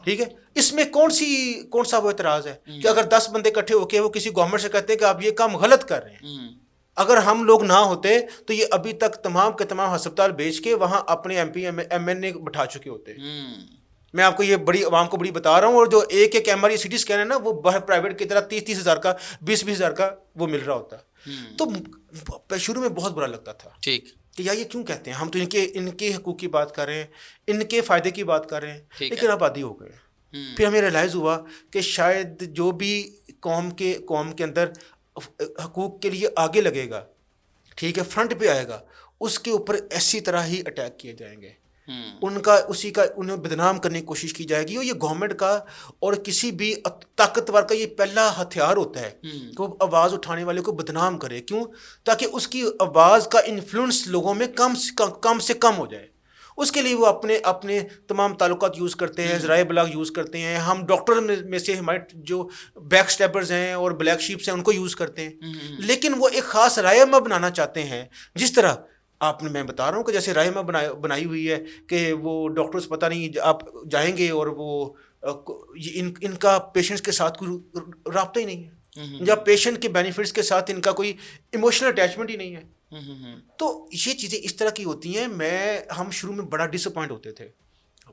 ٹھیک ہے، اس میں کون سا وہ اعتراض ہے کہ اگر 10 بندے اکٹھے ہو کے وہ کسی گورنمنٹ سے کہتے ہیں کہ آپ یہ کام غلط کر رہے ہیں، اگر ہم لوگ نہ ہوتے تو یہ ابھی تک تمام کے تمام ہسپتال بیچ کے وہاں اپنے ایم پی ایم این اے بٹھا چکے ہوتے. میں آپ کو یہ بڑی عوام کو بڑی بتا رہا ہوں. اور جو ایک M R I C T scan ہے نا، وہ باہر پرائیویٹ کی طرح 30 ہزار کا 20 ہزار کا وہ مل رہا ہوتا. تو شروع میں بہت برا لگتا تھا ٹھیک کہ یہ کیوں کہتے ہیں، ہم تو ان کے حقوق کی بات کر رہے ہیں، ان کے فائدے کی بات کر رہے ہیں. لیکن اب عادی ہو گئے. پھر ہمیں ریلائز ہوا کہ شاید جو بھی قوم کے اندر حقوق کے لیے آگے لگے گا، ٹھیک ہے، فرنٹ پہ آئے گا، اس کے اوپر ایسی طرح ہی اٹیک کیے جائیں گے. انہیں بدنام کرنے کی کوشش کی جائے گی. اور یہ گورنمنٹ کا اور کسی بھی طاقتور کا یہ پہلا ہتھیار ہوتا ہے کہ وہ آواز اٹھانے والے کو بدنام کرے. کیوں؟ تاکہ اس کی آواز کا انفلوئنس لوگوں میں کم سے کم ہو جائے. اس کے لیے وہ اپنے تمام تعلقات یوز کرتے ہیں، ذرائع ابلاغ یوز کرتے ہیں. ہم ڈاکٹر میں سے ہمارے جو بیک سٹیپرز ہیں اور بلیک شیپس ہیں ان کو یوز کرتے ہیں. لیکن وہ ایک خاص رائے بنانا چاہتے ہیں. جس طرح میں بتا رہا ہوں کہ جیسے رائے بنائی ہوئی ہے کہ وہ ڈاکٹرز پتہ نہیں آپ جائیں گے اور وہ ان کا پیشنٹس کے ساتھ کوئی رابطہ ہی نہیں ہے، یا پیشنٹ کے بینیفٹس کے ساتھ ان کا کوئی ایموشنل اٹیچمنٹ ہی نہیں ہے. تو یہ چیزیں اس طرح کی ہوتی ہیں. ہم شروع میں بڑا ڈس اپوائنٹ ہوتے تھے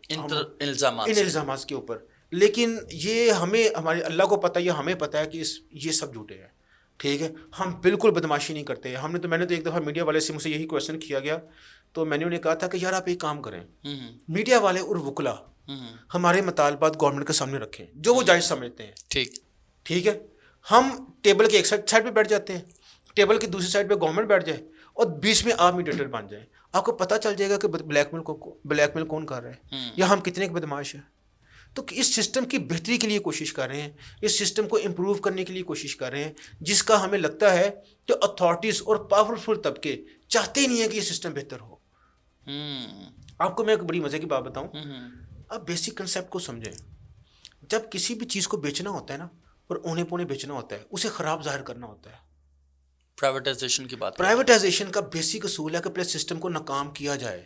ان الزامات کے اوپر. لیکن یہ ہمارے اللہ کو پتہ ہے، ہمیں پتہ ہے کہ یہ سب جھوٹے ہیں. ٹھیک ہے، ہم بالکل بدماشی نہیں کرتے. میں نے تو ایک دفعہ میڈیا والے سے مجھ سے یہی کویشچن کیا گیا، تو میں نے انہیں کہا تھا کہ یار آپ ایک کام کریں، میڈیا والے اور وکلا ہمارے مطالبات گورنمنٹ کے سامنے رکھیں جو وہ جائز سمجھتے ہیں. ٹھیک ہے، ہم ٹیبل کے ایک سائڈ پہ بیٹھ جاتے ہیں، ٹیبل کی دوسری سائڈ پہ گورنمنٹ بیٹھ جائے اور بیچ میں آپ میڈیٹر بن جائیں. آپ کو پتہ چل جائے گا کہ بلیک میل کون کر رہا ہے یا ہم کتنے بدماش ہیں. تو اس سسٹم کی بہتری کے لیے کوشش کر رہے ہیں، اس سسٹم کو امپروو کرنے کے لیے کوشش کر رہے ہیں، جس کا ہمیں لگتا ہے کہ اتھارٹیز اور پاورفل طبقے چاہتے ہی نہیں ہیں کہ یہ سسٹم بہتر ہو. آپ کو میں ایک بڑی مزے کی بات بتاؤں. آپ بیسک کنسیپٹ کو سمجھیں. جب کسی بھی چیز کو بیچنا ہوتا ہے نا، اور اونے پونے بیچنا ہوتا ہے، اسے خراب ظاہر کرنا ہوتا ہے. پرائیویٹائزیشن کی بات، پرائیویٹائزیشن کا بیسک اصول ہے کہ پہلے سسٹم کو ناکام کیا جائے.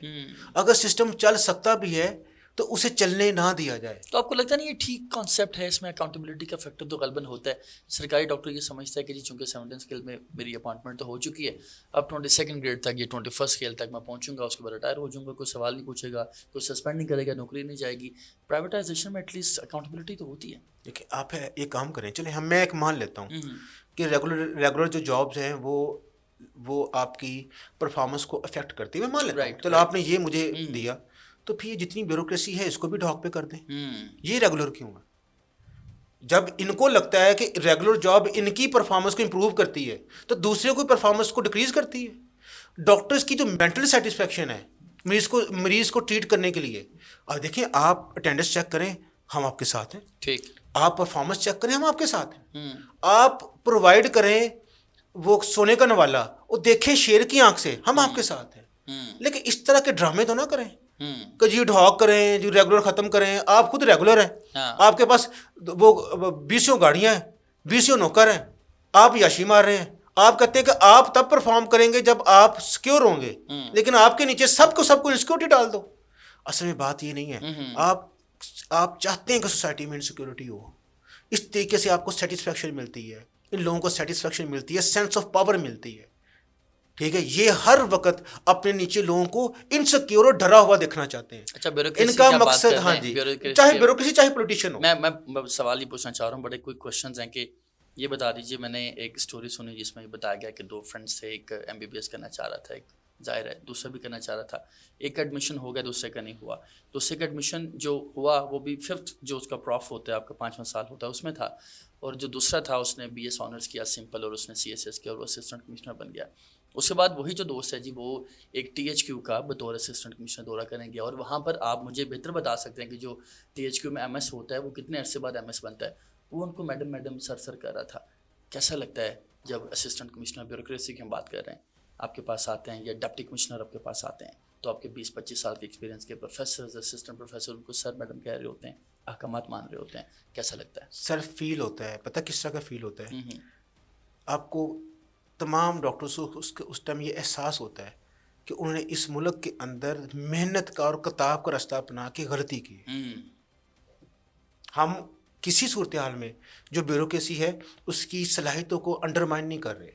اگر سسٹم چل سکتا بھی ہے تو اسے چلنے نہ دیا جائے. تو آپ کو لگتا نہیں یہ ٹھیک کانسیپٹ ہے؟ اس میں اکاؤنٹیبلٹی کا فیکٹر تو غالباً ہوتا ہے. سرکاری ڈاکٹر یہ سمجھتا ہے کہ جی چونکہ 17 اسکیل میں میری اپوائنٹمنٹ تو ہو چکی ہے، اب 22 گریڈ تک یا 21 اسکیل تک میں پہنچوں گا، اس کے بعد ریٹائر ہو جاؤں گا، کوئی سوال نہیں پوچھے گا، کوئی سسپینڈ نہیں کرے گا، نوکری نہیں جائے گی. پرائیویٹائزیشن میں ایٹ لیسٹ اکاؤنٹیبلٹی تو ہوتی ہے. دیکھیں آپ ایک کام کریں، چلیں میں ایک مان لیتا ہوں کہ ریگولر جو جابز ہیں وہ آپ کی پرفارمنس کو افیکٹ کرتی ہے. میں مان لیتا ہوں، چلو آپ نے یہ مجھے دیا، تو پھر یہ جتنی بیوروکریسی ہے اس کو بھی ڈھاک پہ کر دیں. یہ ریگولر کیوں ہے؟ جب ان کو لگتا ہے کہ ریگولر جاب ان کی پرفارمنس کو امپروو کرتی ہے تو دوسرے کو پرفارمنس کو ڈکریز کرتی ہے. ڈاکٹرز کی جو مینٹل سیٹسفیکشن ہے مریض کو ٹریٹ کرنے کے لیے، اب دیکھیں آپ اٹینڈنس چیک کریں، ہم آپ کے ساتھ ہیں. ٹھیک، آپ پرفارمنس چیک کریں، ہم آپ کے ساتھ ہیں. آپ پرووائڈ کریں وہ سونے کا نوالا، وہ دیکھیں شیر کی آنکھ سے، ہم آپ کے ساتھ ہیں. لیکن اس طرح کے ڈرامے تو نہ کریں کہ جی ڈھاک کریں، جی ریگولر ختم کریں. آپ خود ریگولر ہیں، آپ کے پاس وہ 20 گاڑیاں ہیں، 20 نوکر ہیں، آپ یاشی مار رہے ہیں. آپ کہتے ہیں کہ آپ تب پرفارم کریں گے جب آپ سیکیور ہوں گے، لیکن آپ کے نیچے سب کو انسیکیورٹی ڈال دو. اصل میں بات یہ نہیں ہے. آپ چاہتے ہیں کہ سوسائٹی میں انسیکیورٹی ہو، اس طریقے سے آپ کو سیٹسفیکشن ملتی ہے، ان لوگوں کو سیٹسفیکشن ملتی ہے، سینس آف پاور ملتی ہے. ٹھیک ہے، یہ ہر وقت اپنے نیچے لوگوں کو انسیکیور اور ڈرا ہوا دیکھنا چاہتے ہیں. اچھا، ان کا مقصد، ہاں جی، چاہے بیوروکریسی چاہے پولیٹیشین ہو. میں سوال ہی پوچھنا چاہ رہا ہوں، بڑے کوئی کوشچنز ہیں کہ یہ بتا دیجیے، میں نے ایک اسٹوری سنی جس میں یہ بتایا گیا کہ 2 فرینڈس تھے، ایک MBBS کرنا چاہ رہا تھا، ایک ظاہر ہے دوسرا بھی کرنا چاہ رہا تھا، ایک کا ایڈمیشن ہو گیا دوسرے کا نہیں ہوا. دوسرے کا ایڈمیشن جو ہوا وہ بھی 5th جو اس کا پروف ہوتا ہے آپ کا 5واں سال ہوتا ہے اس میں تھا، اور جو دوسرا تھا اس نے BS آنرس کیا سمپل، اور اس نے CSS کیا اور وہ اسسٹنٹ کمشنر بن گیا. اس کے بعد وہی جو دوست ہے جی وہ ایک THQ کا بطور اسسٹنٹ کمشنر دورہ کریں گے، اور وہاں پر آپ مجھے بہتر بتا سکتے ہیں کہ جو THQ میں MS ہوتا ہے وہ کتنے عرصے بعد MS بنتا ہے. وہ ان کو میڈم سر کر رہا تھا. کیسا لگتا ہے جب اسسٹنٹ کمشنر بیوروکریسی کی ہم بات کر رہے ہیں آپ کے پاس آتے ہیں، یا ڈپٹی کمشنر آپ کے پاس آتے ہیں، تو آپ کے 20-25 سال کے ایکسپیرینس کے پروفیسرز، اسسٹنٹ پروفیسر ان کو سر میڈم کہہ رہے ہوتے ہیں، احکامات مان رہے ہوتے ہیں. کیسا لگتا ہے؟ سر فیل ہوتا ہے، پتہ کس طرح کا فیل ہوتا ہے؟ آپ کو تمام ڈاکٹرز کو اس ٹائم یہ احساس ہوتا ہے کہ انہوں نے اس ملک کے اندر محنت کا اور کتاب کا راستہ اپنا کے غلطی کی. ہم کسی صورتحال میں جو بیوروکریسی ہے اس کی صلاحیتوں کو انڈرمائن نہیں کر رہے،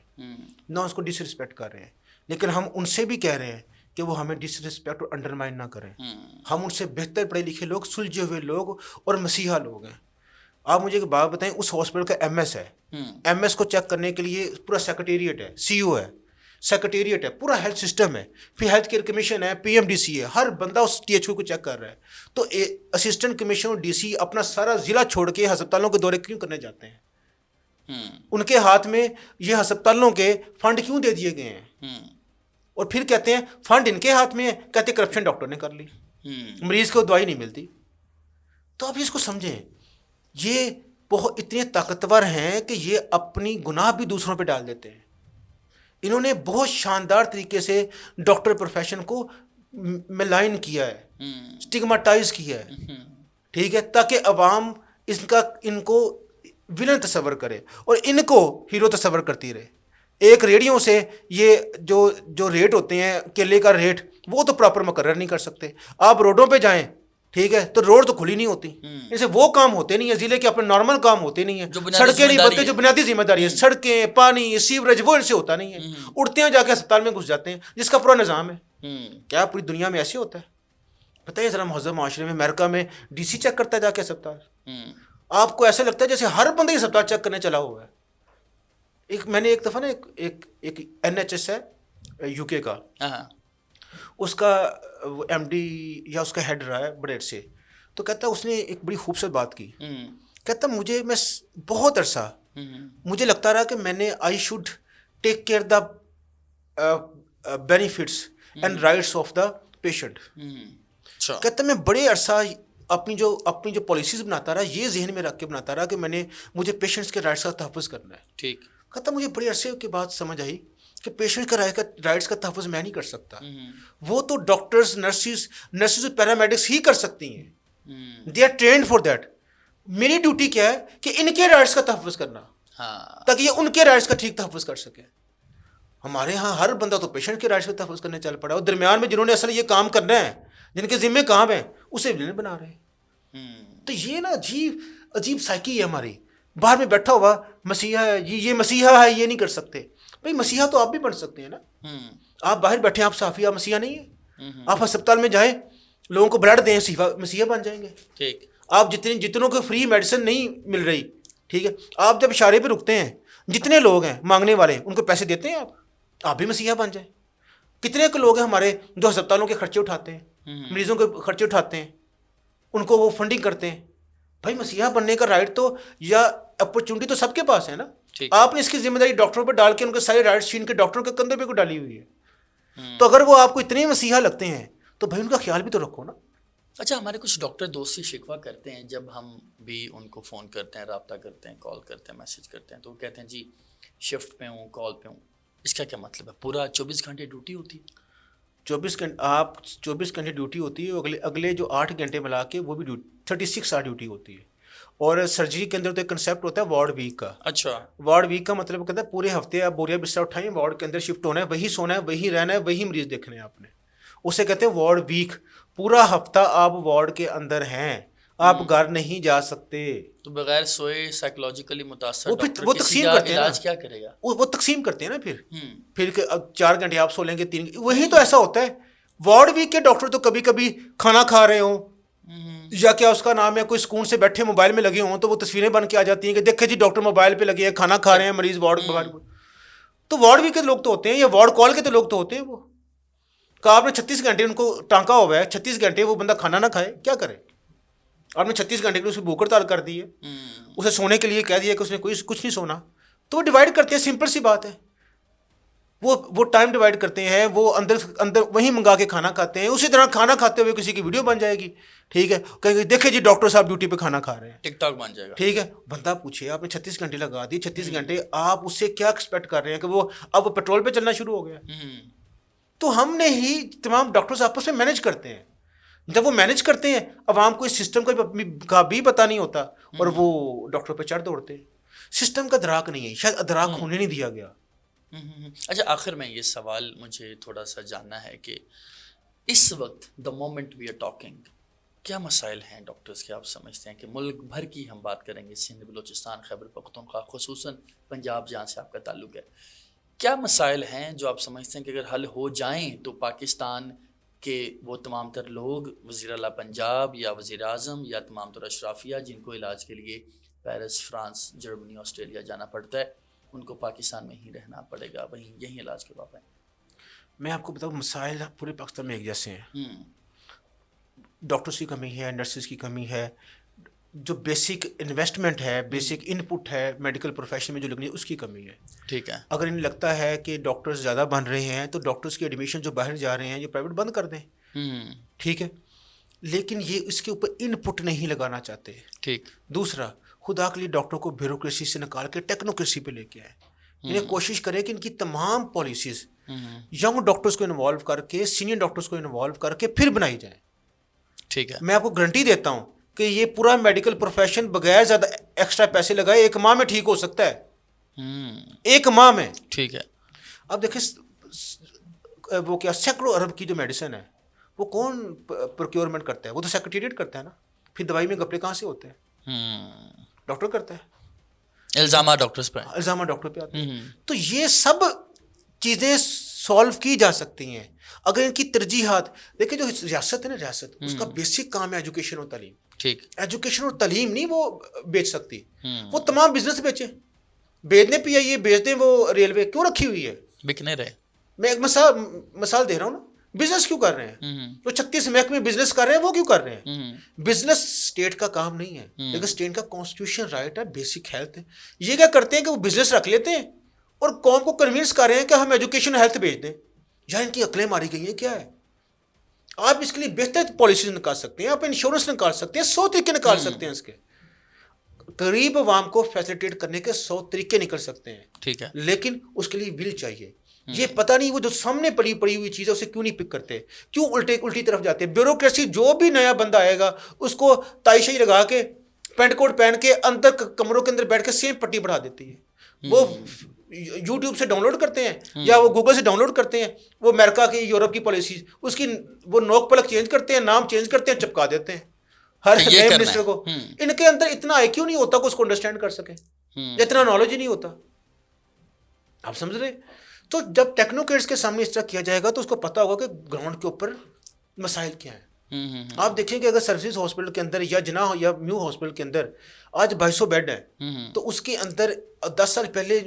نہ اس کو ڈس رسپیکٹ کر رہے ہیں، لیکن ہم ان سے بھی کہہ رہے ہیں کہ وہ ہمیں ڈس رسپیکٹ اور انڈرمائن نہ کریں. ہم ان سے بہتر پڑھے لکھے لوگ، سلجھے ہوئے لوگ اور مسیحا لوگ ہیں. آپ مجھے ایک بات بتائیں، اس ہاسپٹل کا MS ہے، MS کو چیک کرنے کے لیے پورا سیکریٹریٹ ہے، CO ہے، سیکریٹریٹ ہے، پورا ہیلتھ سسٹم ہے، پھر ہیلتھ کیئر کمیشن ہے، PMDC ہے، ہر بندہ اس THQ کو چیک کر رہا ہے. تو اسسٹنٹ کمیشن اور DC اپنا سارا ضلع چھوڑ کے ہسپتالوں کے دورے کیوں کرنے جاتے ہیں؟ ان کے ہاتھ میں یہ ہسپتالوں کے فنڈ کیوں دے دیے گئے ہیں؟ اور پھر کہتے ہیں فنڈ ان کے ہاتھ میں ہے، کہتے کرپشن ڈاکٹر نے کر لی، مریض کو دوائی نہیں ملتی. تو آپ اس کو سمجھیں، یہ بہت اتنے طاقتور ہیں کہ یہ اپنی گناہ بھی دوسروں پہ ڈال دیتے ہیں. انہوں نے بہت شاندار طریقے سے ڈاکٹر پروفیشن کو ملائن کیا ہے، اسٹگماٹائز کیا ہے، ٹھیک ہے، تاکہ عوام ان کو ولن تصور کرے اور ان کو ہیرو تصور کرتی رہے. ایک ریڑھیوں سے یہ جو ریٹ ہوتے ہیں کیلے کا ریٹ، وہ تو پراپر مقرر نہیں کر سکتے. آپ روڈوں پہ جائیں، ٹھیک ہے، تو روڈ تو کھلی نہیں ہوتی، جیسے وہ کام ہوتے نہیں ہیں ضلع کے، اپنے نارمل کام ہوتے نہیں ہیں، سڑکیں نہیں بنتے جو بنیادی ذمہ داری ہے، سڑکیں، پانی، سیوریج، وہ ان سے ہوتا نہیں ہے. اڑتے ہیں جا کے اسپتال میں گھس جاتے ہیں جس کا پورا نظام ہے. کیا پوری دنیا میں ایسے ہوتا ہے؟ بتائیے ذرا مہذب معاشرے میں، امریکہ میں DC چیک کرتا ہے جا کے اسپتال. آپ کو ایسا لگتا ہے جیسے ہر بندہ یہ اسپتال چیک کرنے چلا ہوا ہے. میں نے ایک دفعہ نا ایک NHS ہے UK کا، اس کا MD یا اس کا ہیڈ رہا ہے بڑے عرصے، تو کہتا اس نے ایک بڑی خوبصورت بات کی. کہتا میں بہت عرصہ مجھے لگتا رہا کہ میں نے I should take care the benefits and rights of the patient. کہتا میں بڑے عرصہ اپنی جو پالیسیز بناتا رہا، یہ ذہن میں رکھ کے بناتا رہا کہ مجھے پیشنٹس کے رائٹس کا تحفظ کرنا ہے. ٹھیک. کہتا مجھے بڑے عرصے کے بعد سمجھ آئی کہ پیشنٹ کا رائٹس کا تحفظ میں نہیں کر سکتا، وہ تو ڈاکٹرز، نرسز اور پیرامیڈکس ہی کر سکتی ہیں، they are trained for that. میری ڈیوٹی کیا ہے کہ ان کے رائٹس کا تحفظ کرنا، تاکہ یہ ان کے رائٹس کا ٹھیک تحفظ کر سکے. ہمارے ہاں ہر بندہ تو پیشنٹ کے رائٹس کا تحفظ کرنے چل پڑا، اور درمیان میں جنہوں نے اصل یہ کام کرنا ہے، جن کے ذمے کام ہیں، اسے ولن بنا رہے ہیں. تو یہ نا عجیب سائیکی ہے ہماری. باہر میں بیٹھا ہوا مسیحا ہے، یہ مسیحا ہے، یہ نہیں کر سکتے. بھائی مسیحا تو آپ بھی بن سکتے ہیں نا. آپ باہر بیٹھے آپ صافی، آپ مسیحا نہیں ہیں. آپ ہسپتال میں جائیں، لوگوں کو بلڈ دیں، مسیحا بن جائیں گے. ٹھیک. آپ جتنوں کو فری میڈیسن نہیں مل رہی، ٹھیک ہے، آپ جب اشارے پہ رکتے ہیں، جتنے لوگ ہیں مانگنے والے ان کو پیسے دیتے ہیں، آپ بھی مسیحا بن جائیں. کتنے کے لوگ ہیں ہمارے جو ہسپتالوں کے خرچے اٹھاتے ہیں، مریضوں کے خرچے اٹھاتے ہیں، ان کو وہ فنڈنگ کرتے ہیں. بھائی مسیحا بننے کا رائٹ تو یا اپرچونٹی تو سب کے پاس ہے نا. آپ نے اس کی ذمہ داری ڈاکٹروں پہ ڈال کے ان کے سارے رائٹس چھین کے ڈاکٹروں کے کندھے پہ کو ڈالی ہوئی ہے. تو اگر وہ آپ کو اتنے مسیحا لگتے ہیں تو بھائی ان کا خیال بھی تو رکھو نا. اچھا، ہمارے کچھ ڈاکٹر دوست شکوہ کرتے ہیں جب ہم بھی ان کو فون کرتے ہیں، رابطہ کرتے ہیں، کال کرتے ہیں، میسج کرتے ہیں، تو وہ کہتے ہیں جی شفٹ پہ ہوں، کال پہ ہوں. اس کا کیا مطلب ہے؟ پورا 24 گھنٹے ڈیوٹی ہوتی ہے؟ 24 گھنٹے ڈیوٹی ہوتی ہے، اگلے جو 8 گھنٹے ملا کے وہ بھی 36 آور ڈیوٹی ہوتی ہے. اور سرجری کے اندر تو ایک کنسیپٹ ہوتا ہے وارڈ ویک کا. اچھا. وارڈ ویک کا مطلب کہتا ہے پورے ہفتے آپ بوریا بستر اٹھائیں، وارڈ کے اندر شفٹ ہونا ہے، وہی سونا ہے، وہی رہنا ہے، وہی مریض دیکھنا ہے آپ نے. اسے کہتے ہیں وارڈ ویک. پورا ہفتہ آپ وارڈ کے اندر ہیں، آپ گھر نہیں جا سکتے. تو بغیر سوئے سائیکولوجیکلی متاثر وہ تقسیم کرتے ہیں نا. کیا کرے گا؟ وہ تقسیم کرتے ہیں نا. پھر 4 گھنٹے آپ سو لیں گے، 3 وہی تو ایسا ہوتا ہے. وارڈ ویک کے ڈاکٹر تو کبھی کبھی کھانا کھا رہے ہوں، یا کیا اس کا نام ہے کوئی سکون سے بیٹھے موبائل میں لگے ہوں تو وہ تصویریں بن کے آ جاتی ہیں کہ دیکھیں جی ڈاکٹر موبائل پہ لگے ہیں کھانا کھا رہے ہیں مریض وارڈ تو وارڈ بھی کے لوگ تو ہوتے ہیں یا وارڈ کال کے تو لوگ تو ہوتے ہیں وہ کہ آپ نے 36 گھنٹے ان کو ٹانکا ہوا ہے 36 گھنٹے وہ بندہ کھانا نہ کھائے کیا کرے آپ نے 36 گھنٹے کے اس کی بھوک ہڑتال کر دی ہے اسے سونے کے لیے کہہ دیا کہ اس نے کوئی کچھ نہیں سونا تو وہ ڈیوائڈ کرتے ہیں سمپل سی بات ہے وہ ٹائم ڈیوائڈ کرتے ہیں وہ اندر وہیں منگا کے کھانا کھاتے ہیں اسی طرح کھانا کھاتے ہوئے کسی کی ویڈیو بن جائے گی ٹھیک ہے کہیں گے دیکھیں جی ڈاکٹر صاحب ڈیوٹی پہ کھانا کھا رہے ہیں ٹک ٹاک بن جائے گا ٹھیک ہے بندہ پوچھے آپ نے 36 گھنٹے لگا دی 36 گھنٹے آپ اس سے کیا ایکسپیکٹ کر رہے ہیں کہ وہ اب وہ پیٹرول پہ چلنا شروع ہو گیا تو ہم نے ہی تمام ڈاکٹرز آپس میں مینیج کرتے ہیں جب وہ مینیج کرتے ہیں عوام کو اس سسٹم کا بھی پتہ نہیں ہوتا اور وہ ڈاکٹر پہ چڑھ دوڑتے ہیں سسٹم کا ادراک نہیں ہے شاید ادراک ہونے نہیں دیا گیا اچھا آخر میں یہ سوال مجھے تھوڑا سا جاننا ہے کہ اس وقت the moment we are talking کیا مسائل ہیں ڈاکٹرز کے آپ سمجھتے ہیں کہ ملک بھر کی ہم بات کریں گے سندھ بلوچستان خیبر پختونخوا خصوصاً پنجاب جہاں سے آپ کا تعلق ہے کیا مسائل ہیں جو آپ سمجھتے ہیں کہ اگر حل ہو جائیں تو پاکستان کے وہ تمام تر لوگ وزیر اعلیٰ پنجاب یا وزیر اعظم یا تمام تر اشرافیہ جن کو علاج کے لیے پیرس فرانس جرمنی آسٹریلیا جانا پڑتا ہے ان کو پاکستان میں ہی رہنا پڑے گا وہیں یہیں علاج کے واقع میں آپ کو بتاؤں مسائل پورے پاکستان میں ایک جیسے ہیں ڈاکٹرز کی کمی ہے نرسز کی کمی ہے جو بیسک انویسٹمنٹ ہے بیسک ان پٹ ہے میڈیکل پروفیشن میں جو لگنی ہے اس کی کمی ہے ٹھیک ہے اگر انہیں لگتا ہے کہ ڈاکٹرز زیادہ بن رہے ہیں تو ڈاکٹرز کی ایڈمیشن جو باہر جا رہے ہیں یہ پرائیویٹ بند کر دیں ٹھیک ہے لیکن یہ اس کے اوپر ان پٹ نہیں لگانا چاہتے ٹھیک دوسرا خدا کے لیے ڈاکٹر کو بیوروکریسی سے نکال کے ٹیکنوکریسی پہ لے کے آئے انہیں کوشش کرے کہ ان کی تمام پالیسیز ینگ ڈاکٹرز کو انوالو کر کے سینئر ڈاکٹرز کو انوالو کر کے پھر بنائی جائیں ٹھیک ہے میں آپ کو گارنٹی دیتا ہوں کہ یہ پورا میڈیکل پروفیشن بغیر زیادہ ایکسٹرا پیسے لگائے 1 ماہ میں ٹھیک ہو سکتا ہے 1 ماہ میں ٹھیک ہے اب دیکھیں وہ کیا سینکڑوں ارب کی جو میڈیسن ہے وہ کون پروکیورمنٹ کرتا ہے وہ تو سیکریٹریٹ کرتا ہے نا پھر دوائی میں گپلے کہاں سے ہوتے ہیں ڈاکٹر کرتا ہے الزامات ڈاکٹرز پہ الزامات ڈاکٹر پہ آتے ہیں تو یہ سب چیزیں سالو کی جا سکتی ہیں اگر ان کی ترجیحات دیکھیں جو ریاست ہے نا ریاست اس کا بیسک کام ہے ایجوکیشن اور تعلیم ٹھیک ایجوکیشن اور تعلیم نہیں وہ بیچ سکتی وہ تمام بزنس بیچے بیچنے پہ یہ بیچ دیں وہ ریلوے کیوں رکھی ہوئی ہے بکنے رہے میں ایک مثال دے رہا ہوں نا بزنس کیوں کر رہے ہیں جو 36 محکمے بزنس کر رہے ہیں وہ کیوں کر رہے ہیں بزنس اسٹیٹ کا کام نہیں ہے لیکن اسٹیٹ کا کانسٹیٹیوشن رائٹ ہے بیسک ہیلتھ ہے یہ کیا کرتے ہیں کہ وہ بزنس رکھ لیتے ہیں اور قوم کو کنوینس کر رہے ہیں کہ ہم ایجوکیشن ہیلتھ بھیج دیں یا ان کی عقلیں ماری گئی ہیں کیا ہے آپ اس کے لیے بہتر پالیسیز نکال سکتے ہیں آپ انشورنس نکال سکتے ہیں 100 طریقے نکال سکتے ہیں اس کے غریب عوام کو فیسلیٹیٹ کرنے کے 100 طریقے نکل سکتے ہیں ٹھیک ہے لیکن اس کے لیے ول چاہیے یہ پتہ نہیں وہ جو سامنے پڑی ہوئی چیز ہے اسے کیوں نہیں پک کرتے کیوں الٹی طرف جاتے ہیں بیوروکریسی جو بھی نیا بندہ آئے گا اس کو تائی شاہی لگا کے پینٹ کوٹ پہن کے اندر کمروں کے اندر بیٹھ کے سیم پٹی بڑھا دیتی ہے وہ یوٹیوب سے ڈاؤن لوڈ کرتے ہیں یا وہ گوگل سے ڈاؤن لوڈ کرتے ہیں وہ امریکہ کی یورپ کی پالیسیز اس کی وہ نوک پلک چینج کرتے ہیں نام چینج کرتے ہیں چپکا دیتے ہیں ہر نئے منسٹر کو ان کے اندر اتنا آئی کیوں نہیں ہوتا کہ اس کو انڈرسٹینڈ کر سکیں اتنا نالج ہی نہیں ہوتا آپ سمجھ رہے تو جب ٹیکنوکریٹس کے سامنے اس طرح کیا جائے گا تو اس کو پتا ہوگا کہ گراؤنڈ کے اوپر مسائل کیا ہیں آپ دیکھیں کہ اگر سروسز ہاسپٹل کے اندر یا جناح یا میو ہاسپٹل کے اندر آج 2200 بیڈ ہیں تو اس کے اندر 10 سال پہلے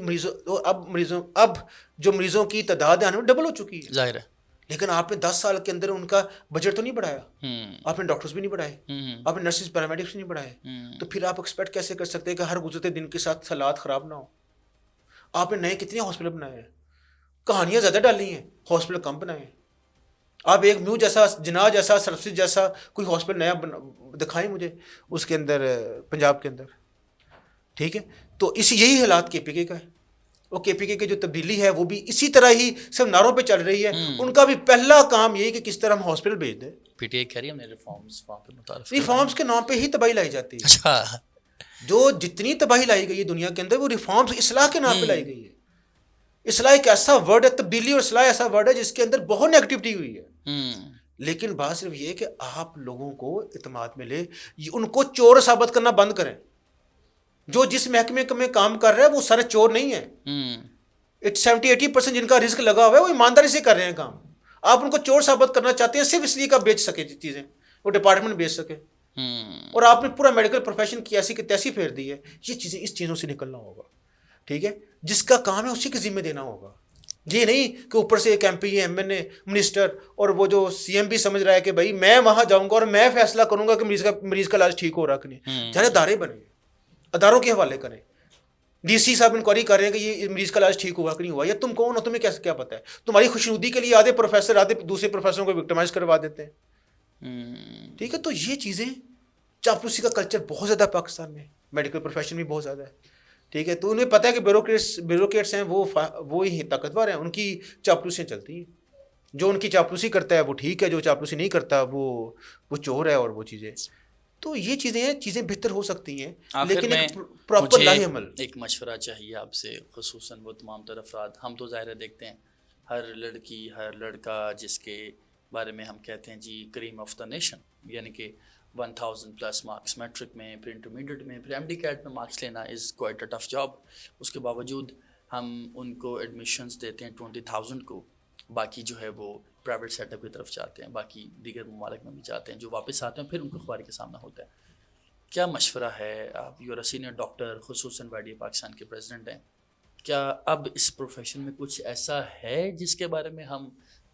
اب جو مریضوں کی تعداد ہے ڈبل ہو چکی ہے ظاہر ہے لیکن آپ نے 10 سال کے اندر ان کا بجٹ تو نہیں بڑھایا آپ نے ڈاکٹرز بھی نہیں بڑھائے آپ نے نرسز پیرامیڈکس بھی نہیں بڑھائے تو پھر آپ ایکسپیکٹ کیسے کر سکتے ہیں کہ ہر گزرتے دن کے ساتھ حالات خراب نہ ہو آپ نے نئے کتنے ہاسپٹل بنائے ہیں کہانیاں زیادہ ڈالی ہیں ہاسپٹل کم بنائے ہیں آپ ایک میو جیسا جناح جیسا سرفس جیسا کوئی ہاسپٹل نیا دکھائیں مجھے اس کے اندر پنجاب کے اندر ٹھیک ہے تو یہی حالات کے پی کے کا ہے وہ کے پی کے کی جو تبدیلی ہے وہ بھی اسی طرح ہی صرف نعروں پہ چل رہی ہے ان کا بھی پہلا کام یہی کہ کس طرح ہم ہاسپٹل بھیج دیں پی ٹی آئی کہہ رہی ہے ہم نے ریفارمس کے نام پہ ہی تباہی لائی جاتی ہے جو جتنی تباہی لائی گئی ہے دنیا کے اندر وہ ریفارمس اصلاح کے نام پہ لائی گئی ہے اصلاح ایک ایسا ورڈ ہے تبدیلی اور اصلاح ایسا ورڈ ہے جس کے اندر بہت نیگیٹیوٹی ہوئی ہے لیکن بات صرف یہ کہ آپ لوگوں کو اعتماد ملے ان کو چور ثابت کرنا بند کریں جو جس محکمے میں کام کر رہا ہے وہ سارے چور نہیں ہیں 70-80% جن کا رزق لگا ہوا ہے وہ ایمانداری سے کر رہے ہیں کام آپ ان کو چور ثابت کرنا چاہتے ہیں صرف اس لیے کہ بیچ سکے چیزیں وہ ڈپارٹمنٹ بیچ سکے اور آپ نے پورا میڈیکل پروفیشن کی ایسی کہ تیسی پھیر دی ہے. یہ چیزیں اس چیزوں سے نکلنا ہوگا, ٹھیک ہے, جس کا کام ہے اسی کے ذمہ دینا ہوگا. یہ نہیں کہ اوپر سے ایک M P M N a minister اور وہ جو سی ایم بھی سمجھ رہا ہے کہ بھائی میں وہاں جاؤں گا اور میں فیصلہ کروں گا کہ مریض کا علاج ٹھیک ہو رہا کہ نہیں. چاہے ادارے بنے, اداروں کے حوالے کریں. ڈی سی صاحب انکوائری کر رہے ہیں کہ یہ مریض کا علاج ٹھیک ہوا کہ نہیں ہوا, یا تم کون ہو, تمہیں کیا پتہ ہے؟ تمہاری خوشنودی کے لیے آدھے پروفیسر آدھے دوسرے پروفیسروں کو وکٹمائز کروا دیتے ہیں. ٹھیک ہے, تو یہ چیزیں چاپلوسی کا کلچر بہت زیادہ پاکستان میں, میڈیکل پروفیشن بھی بہت زیادہ ہے. ٹھیک ہے, تو انہیں پتہ ہے کہ بیوروکریٹس ہیں وہ ہی طاقتور ہیں, ان کی چاپلوسیاں چلتی ہیں. جو ان کی چاپلوسی کرتا ہے وہ ٹھیک ہے, جو چاپلوسی نہیں کرتا وہ چور ہے. اور وہ چیزیں, تو یہ چیزیں بہتر ہو سکتی ہیں, لیکن ایک پراپر لاہی عمل. ایک مشورہ چاہیے آپ سے, خصوصاً وہ تمام تر افراد. ہم تو ظاہر دیکھتے ہیں ہر لڑکی ہر لڑکا جس کے بارے میں ہم کہتے ہیں جی کریم آف دا نیشن, یعنی کہ 1000+ مارکس میٹرک میں, پھر انٹرمیڈیٹ میں, پھر MD کیٹ میں مارکس لینا is quite a tough job. اس کے باوجود ہم ان کو ایڈمیشنز دیتے ہیں 20,000 کو, باقی جو ہے وہ پرائیویٹ سیٹ اپ کی طرف جاتے ہیں, باقی دیگر ممالک میں بھی جاتے ہیں. جو واپس آتے ہیں پھر ان کو خواری کا سامنا ہوتا ہے. کیا مشورہ ہے, آپ یو آر سینئر ڈاکٹر, خصوصاً YDA پاکستان کے پریزیڈنٹ ہیں, کیا اب اس پروفیشن میں کچھ ایسا ہے جس کے بارے میں ہم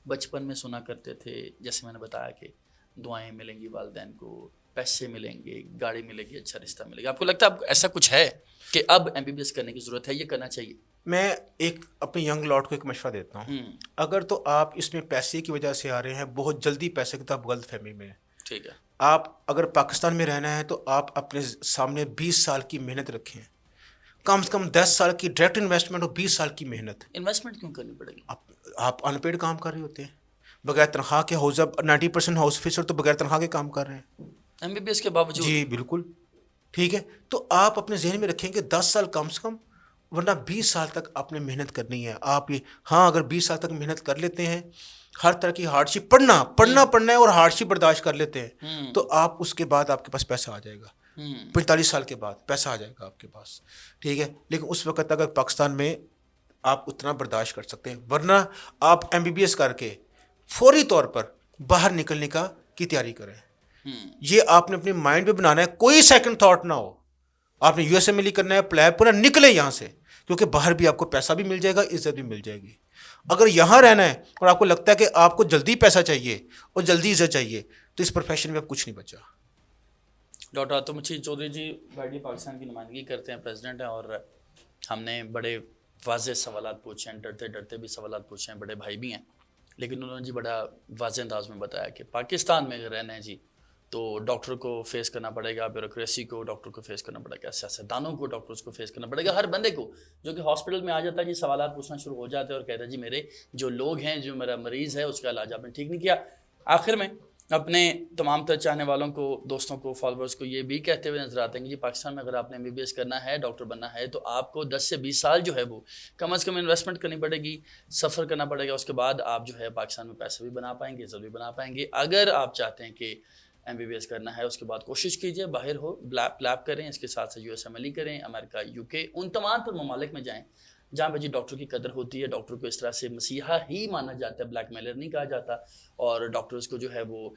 بچپن میں سنا کرتے تھے, جیسے میں نے بتایا کہ دعائیں ملیں گی والدین کو, پیسے ملیں گے, گاڑی ملے گی, اچھا رشتہ ملے گا, آپ کو لگتا ہے ایسا کچھ ہے کہ اب MBBS کرنے کی ضرورت ہے, یہ کرنا چاہیے؟ میں ایک اپنے ینگ لاٹ کو ایک مشورہ دیتا ہوں, اگر تو آپ اس میں پیسے کی وجہ سے آ رہے ہیں, بہت جلدی پیسے کی تو آپ غلط فہمی میں ہیں. ٹھیک ہے, آپ اگر پاکستان میں رہنا ہے تو آپ اپنے سامنے 20 سال کی محنت رکھیں, کم سے کم 10 سال کی ڈائریکٹ انویسٹمنٹ اور 20 سال کی محنت. انویسٹمنٹ کیوں کرنی پڑے گی؟ آپ ان پیڈ کام کر رہے ہوتے ہیں, بغیر تنخواہ کے. 90% ہاؤس آفیسر تو بغیر تنخواہ کے کام کر رہے ہیں MBBS کے باوجود. جی بالکل, ٹھیک ہے. تو آپ اپنے ذہن میں رکھیں کہ 10 سال کم سے کم, ورنہ 20 سال تک آپ نے محنت کرنی ہے. آپ یہ ہاں اگر 20 سال تک محنت کر لیتے ہیں, ہر طرح کی ہارڈ شپ پڑھنا ہے اور ہارڈ شپ برداشت کر لیتے ہیں, تو آپ اس کے بعد آپ کے پاس پیسہ آ جائے گا. 45 سال کے بعد پیسہ آ جائے گا آپ کے پاس, ٹھیک ہے. لیکن اس وقت اگر پاکستان میں آپ اتنا برداشت کر سکتے ہیں, ورنہ آپ MBBS کر کے فوری طور پر باہر نکلنے کی تیاری کریں. یہ آپ نے اپنے مائنڈ پہ بنانا ہے, کوئی سیکنڈ تھاٹ نہ ہو. آپ نے USMLE کرنا ہے, اپلائی پورا نکلے یہاں سے, کیونکہ باہر بھی آپ کو پیسہ بھی مل جائے گا, عزت بھی مل جائے گی. اگر یہاں رہنا ہے اور آپ کو لگتا ہے کہ آپ کو جلدی پیسہ چاہیے اور جلدی عزت چاہیے, تو اس پروفیشن میں اب کچھ نہیں بچا. ڈاکٹر عاطف مشید چودھری جی YDA پاکستان کی نمائندگی کرتے ہیں, پریزیڈنٹ ہیں, اور ہم نے بڑے واضح سوالات پوچھے ہیں, ڈرتے ڈرتے بھی سوالات پوچھے ہیں, بڑے بھائی بھی ہیں, لیکن انہوں نے جی بڑا واضح انداز میں بتایا کہ پاکستان میں اگر رہنا ہے جی تو ڈاکٹر کو فیس کرنا پڑے گا, بیوروکریسی کو ڈاکٹر کو فیس کرنا پڑے گا, سیاستدانوں کو ڈاکٹرز کو فیس کرنا پڑے گا, ہر بندے کو جو کہ ہاسپٹل میں آ جاتا ہے جی سوالات پوچھنا شروع ہو جاتے ہیں اور کہتا ہے جی میرے جو لوگ ہیں, جو میرا مریض ہے اس کا علاج آپ نے ٹھیک نہیں کیا. آخر میں اپنے تمام تر چاہنے والوں کو, دوستوں کو, فالوورز کو یہ بھی کہتے ہوئے نظر آتے ہیں کہ جی پاکستان میں اگر آپ نے MBBS کرنا ہے, ڈاکٹر بننا ہے, تو آپ کو 10 سے 20 سال جو ہے وہ کم از کم انویسٹمنٹ کرنی پڑے گی, سفر کرنا پڑے گا. اس کے بعد آپ جو ہے پاکستان میں پیسے بھی بنا پائیں گے, عزت بھی بنا پائیں گے. اگر آپ چاہتے ہیں کہ MBBS کرنا ہے, اس کے بعد کوشش کیجئے باہر ہو, بلیپ کریں, اس کے ساتھ سے USMLE کریں, امریکہ, UK, ان تمام تر ممالک میں جائیں جہاں پہ جی ڈاکٹر کی قدر ہوتی ہے. ڈاکٹر کو اس طرح سے مسیحا ہی مانا جاتا ہے, بلیک میلر نہیں کہا جاتا, اور ڈاکٹرز کو جو ہے وہ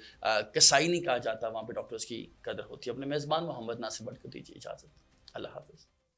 کسائی نہیں کہا جاتا, وہاں پہ ڈاکٹرز کی قدر ہوتی ہے. اپنے میزبان محمد ناصر بٹ کو دیجیے اجازت. اللہ حافظ.